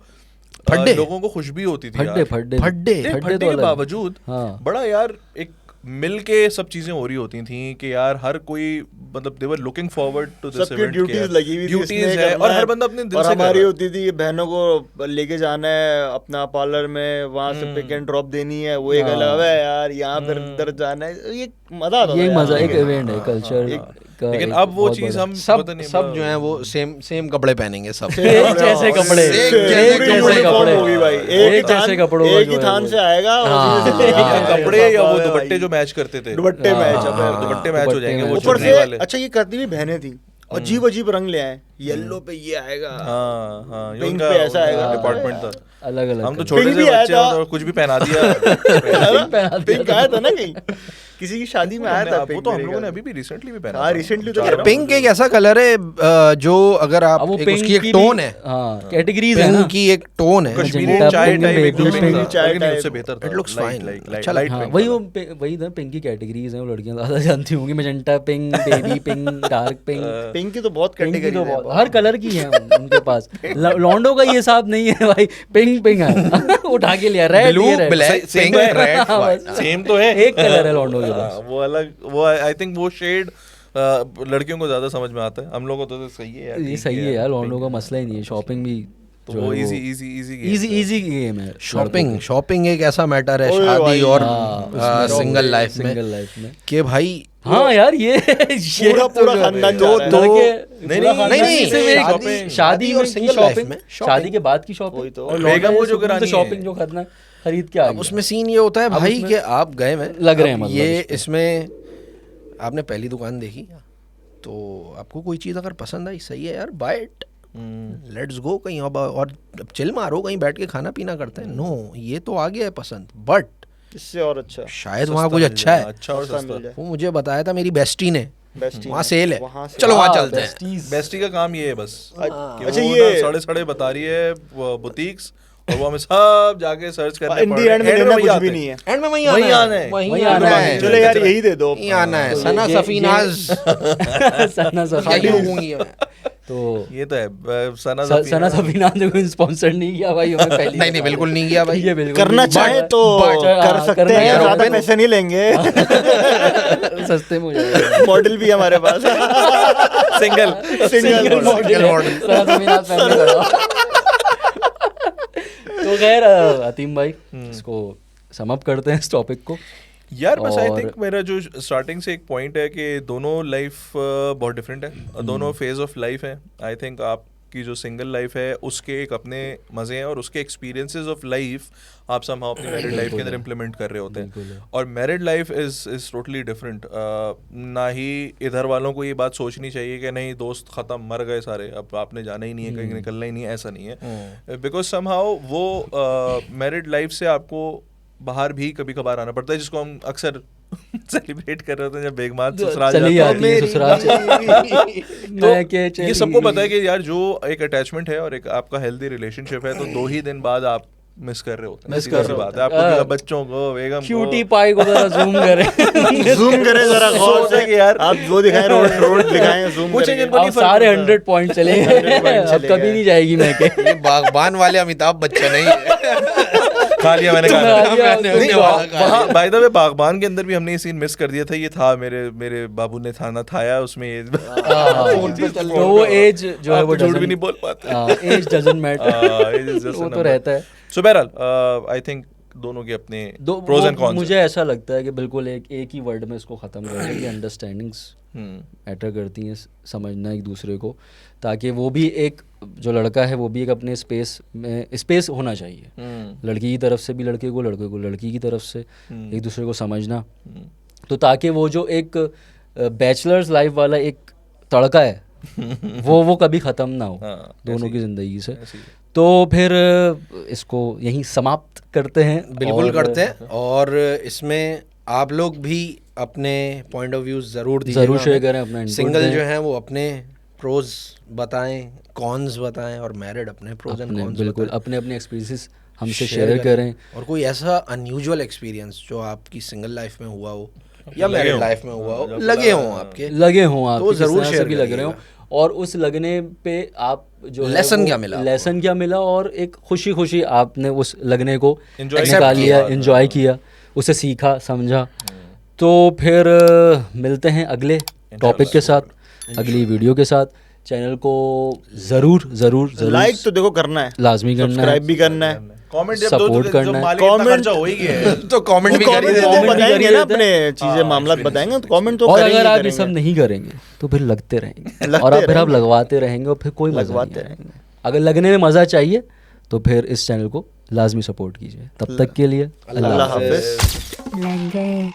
फड्डे। लोगों को खुश भी होती थी फड्डे यार। फड्डे फड्डे। नहीं, फड्डे फड्डे तो के अलग। बावजूद हाँ। बड़ा यार एक मिल के सब चीजें हो रही होती थी कि यार हर कोई मतलब they were looking forward to this सबकी इवेंट। ड्यूटीज लगी हुई थी, ड्यूटीज इसमें है करना और हर बंदा अपने दिल और से कर हमारी रहा है। होती थी बहनों को लेके जाना है अपना पार्लर में, वहां से पिक एंड ड्रॉप देनी है, वो एक अलग है यार, यहाँ पर इधर जाना है, ये मजा आता था ये यार। मजा एक इवेंट है कल्चर का। लेकिन एक अब वो बहुत चीज बड़ा- हम सब पता नहीं सब जो है वो सेम कपड़े पहनेंगे सब। एक जैसे कपड़े, एक एक जैसे जैसे कपड़े कपड़े होगी भाई, एक जैसे कपड़ों का एक ही जो है थान वो। से आएगा, हाँ। उसी से चलेगा। या कपड़े या वो भाई। दुपट्टे जो मैच करते थे, दुपट्टे मैच दुपट्टे मैच हो जाएंगे वो ऊपर चुन्नी से वाले। अच्छा ये करती भी बहनें थी, अजीब अजीब रंग ले आए, येलो पे ये आएगा, हाँ हाँ, ये पिंक उनका पे ऐसा आएगा। डिपार्टमेंट था। अलग अलग हम तो कलर। छोटे पिंक से भी आया बच्चे था। हैं तो कुछ भी पहना दिया। पिंक आया था ना कहीं किसी की शादी में आया था वो पिंक तो हम मेरे लोगों ने ख्याल अभी भी रिसेंटली भी से। पहना हाँ था। रिसेंटली तो चार कह रहा हूँ। पिंक एक ऐसा कलर है जो अगर आप अब वो एक पिंक उसकी एक की टोन भी- है, हाँ कैटेगरीज है ना। पिंक की एक टोन है, कश्मीरी magenta, चाय pink, टाइप baby एकदम pink, था, चाय लेकिन type। उससे बेहतर था। It looks fine, अच्छा लाइट लगता हाँ पिंक वही था। वो वही था, पिंक की कैटेगरीज हैं, वो लड़कियां ज्यादा जानती होंगी। Magenta pink, baby pink, dark pink. Pink की तो बहुत पिंक की कैटेगरी तो बहुत- हर कलर की है उनके पास। लॉन्डो का ये हिसाब नहीं है भाई, पिंक पिंक है। उठा के लिया red, blue, black, pink, red, हाँ, व्हाइट। बस। सेम तो है, एक कलर है लॉन्डो के पास। वो अलग, वो आई थिंक वो शेड लड़कियों को ज्यादा समझ में आता है, हम लोगों को तो सही है यार, ये ठीक सही है यार, लॉन्डो pink का है। मसला ही नहीं है। शॉपिंग भी तो वो इजी गेम है। शॉपिंग एक ऐसा मैटर है ओए शादी भाई, और हाँ, सिंगल लाइफ सिंगल में लाइफ में। कि भाई हाँ यार ये पूरा पूरा खानदान जा रहा है। नहीं नहीं, शादी शादी और की single life शॉपिंग, में शादी के बाद की शॉपिंग वही तो। और बेगम को जो लौंडा करानी है। शॉपिंग जो करना खरीद के आ अब गया। उसमें सीन ये होता है अब भाई उसमें कि आप गए में लग रहे हैं अब मतलब ये इस पे। इसमें आपने पहली दुकान देखी तो आपको कोई चीज़ अगर पसंद आई, सही है यार, बाय इट, लेट्स गो कहीं और चिल मारो, कहीं बैठ के खाना पीना करते हैं। नो, ये तो आ गया है पसंद, बट इससे और अच्छा शायद वहाँ कुछ अच्छा है। अच्छा और सस्ता सस्ता। मिल जाए। वो मुझे बताया था मेरी बेस्टी ने, बेस्ट वहाँ सेल है, वहाँ से- चलो वहाँ हाँ, चलते हैं। besties। बेस्टी का काम ये है बस कि अच्छा वो ये ना सड़े बता रही है बुटीक्स, और वो हमें सब जाके सर्च करने इन दी एंड में लेना कुछ भी नहीं है। एंड में वहीं वहीं आना आना है, है। वहीं आना है, चलो यार यही दे दो। वहीं आना है। तो सना ये- सफीनाज सना खाली सफीनाज। होंगी मैं। तो ये तो है सना सना सफीना ने कोई स्पॉन्सर नहीं किया भाई हमें पहली नहीं बिल्कुल नहीं किया भाई। ये बिल्कुल करना नहीं। चाहे तो कर सकते करना हैं, चाहे ज्यादा तो- पैसे नहीं लेंगे। सस्ते में हो जाएगा। मॉडल भी है हमारे पास। Single single model model. Sana Safina पहले करो। तो खैर अतीम भाई इसको सम अप करते हैं इस टॉपिक को। यार बस आई और- थिंक मेरा जो स्टार्टिंग से एक पॉइंट है कि दोनों लाइफ बहुत डिफरेंट है, दोनों फेज ऑफ लाइफ है। आई थिंक आपकी जो सिंगल लाइफ है उसके एक अपने मजे हैं और उसके एक्सपीरियंसेस ऑफ लाइफ आप समहाउ अपनी मैरिड लाइफ के अंदर इम्प्लीमेंट कर रहे होते बिल्कुल हैं। है। और married life is totally different. ना ही इधर वालों को ये बात सोचनी चाहिए कि नहीं दोस्त खत्म मर गए सारे, अब आपने जाना ही नहीं है, कहीं निकलना ही नहीं है, ऐसा नहीं है। बिकॉज समहाउ वो मैरिड लाइफ से आपको बाहर भी कभी कभार आना पड़ता है, जिसको हम अक्सर सेलिब्रेट कर रहे होते हैं जब बेगमात ससुराल चली जाते जाती है हैं। ससुराल तो मैं के ये सबको पता है कि यार जो एक अटैचमेंट है और एक आपका हेल्दी रिलेशनशिप है, तो 2 ही दिन बाद आप मिस कर रहे होते हैं। मिस सीधी कर सी रहे बात होते है, हैं। आपको क्या बच्चों को, बेगम को, क्यूटी पाई को जरा जूम करें। जूम करें जरा गौर सोचते से कि यार आप जो दिखाएं रोड दिखाएं, जूम कुछ करें। जिनको नहीं अब फर्क सारे पड़ता। 100 पॉइंट चले गए 100 point अब चले कभी गए। नहीं जाएगी मैं के। ये बागबान वाले अमिताभ बच्चन नहीं है। खा लिया मैंने खा खाना। लिया, मैंने नहीं, उसके वहाँ- बाद खा वहाँ लिया। बाय द वे बागबान के अंदर भी हमने ये सीन मिस कर दिया था। ये था मेरे बाबू ने खाना खाया उसमें ये तो वो एज जो है आप वो तो झूठ भी नहीं बोल पाते। Age doesn't matter, Age is just a वो तो number. रहता है। So बहरहाल आई थिंक दोनों के अपने प्रोज एंड कॉन्स। मुझे ऐसा लगता है कि बिल्कुल एक ही वर्ड में इसको ख़त्म कर दें कि अंडरस्टैंडिंग्स मैटर करती हैं, समझना एक दूसरे को, ताकि वो भी एक जो लड़का है वो भी एक अपने स्पेस में स्पेस होना चाहिए, लड़की की तरफ से भी लड़के को लड़की की तरफ से एक दूसरे को समझना, तो ताकि वो जो एक बैचलर्स लाइफ वाला एक तड़का है वो कभी ख़त्म ना हो दोनों की ज़िंदगी से। तो फिर इसको यहीं समाप्त करते हैं। बिल्कुल और करते हैं। और इसमें आप लोग भी अपने पॉइंट ऑफ व्यू ज़रूर दीजिएगा, ज़रूर शेयर करें, अपना input सिंगल दें। जो हैं वो अपने प्रोज बताएं, कॉन्स बताएं, और मैरिड अपने प्रोज एंड अपने कॉन्स बिल्कुल बताएं। अपने अपने एक्सपीरियंसेस हमसे शेयर शेयर करें। और कोई ऐसा अनयूजुअल एक्सपीरियंस जो आपकी सिंगल लाइफ में हुआ हो या लगे मैरिड हों। लाइफ में हुआ हो, जब लगे हों आपके, लगे हों आप तो ज़रूर से शेयर भी लग रहे हों, और उस लगने पे आप जो है Lesson वो क्या मिला आपको? लेसन क्या मिला, और एक खुशी आपने उस लगने को Enjoy निकाल किया। लिया, एंजॉय किया, उसे सीखा समझा। तो फिर मिलते हैं अगले टॉपिक के साथ, अगली वीडियो के साथ। चैनल को ज़रूर लाइक तो देखो करना है, लाजमी करना है, सब्सक्राइब भी करना है, कमेंट जब Support करना है। कमेंट हो ही गया है। तो कमेंट भी कमेंट करिए। तो comment भी बताएंगे करिए ना, देते अपने चीजें मामला बताएंगे तो कमेंट तो और करेंगे अगर ही आप ये सब करेंगे। नहीं करेंगे तो फिर लगते रहेंगे लगते और आप फिर आप रहेंगे। लगवाते रहेंगे और फिर कोई मजा लगवाते नहीं आएगा। रहेंगे। अगर लगने में मज़ा चाहिए तो फिर इस चैनल को लाजमी सपोर्ट कीजिए। तब तक के लिए अल्लाह हाफिज़। लग गए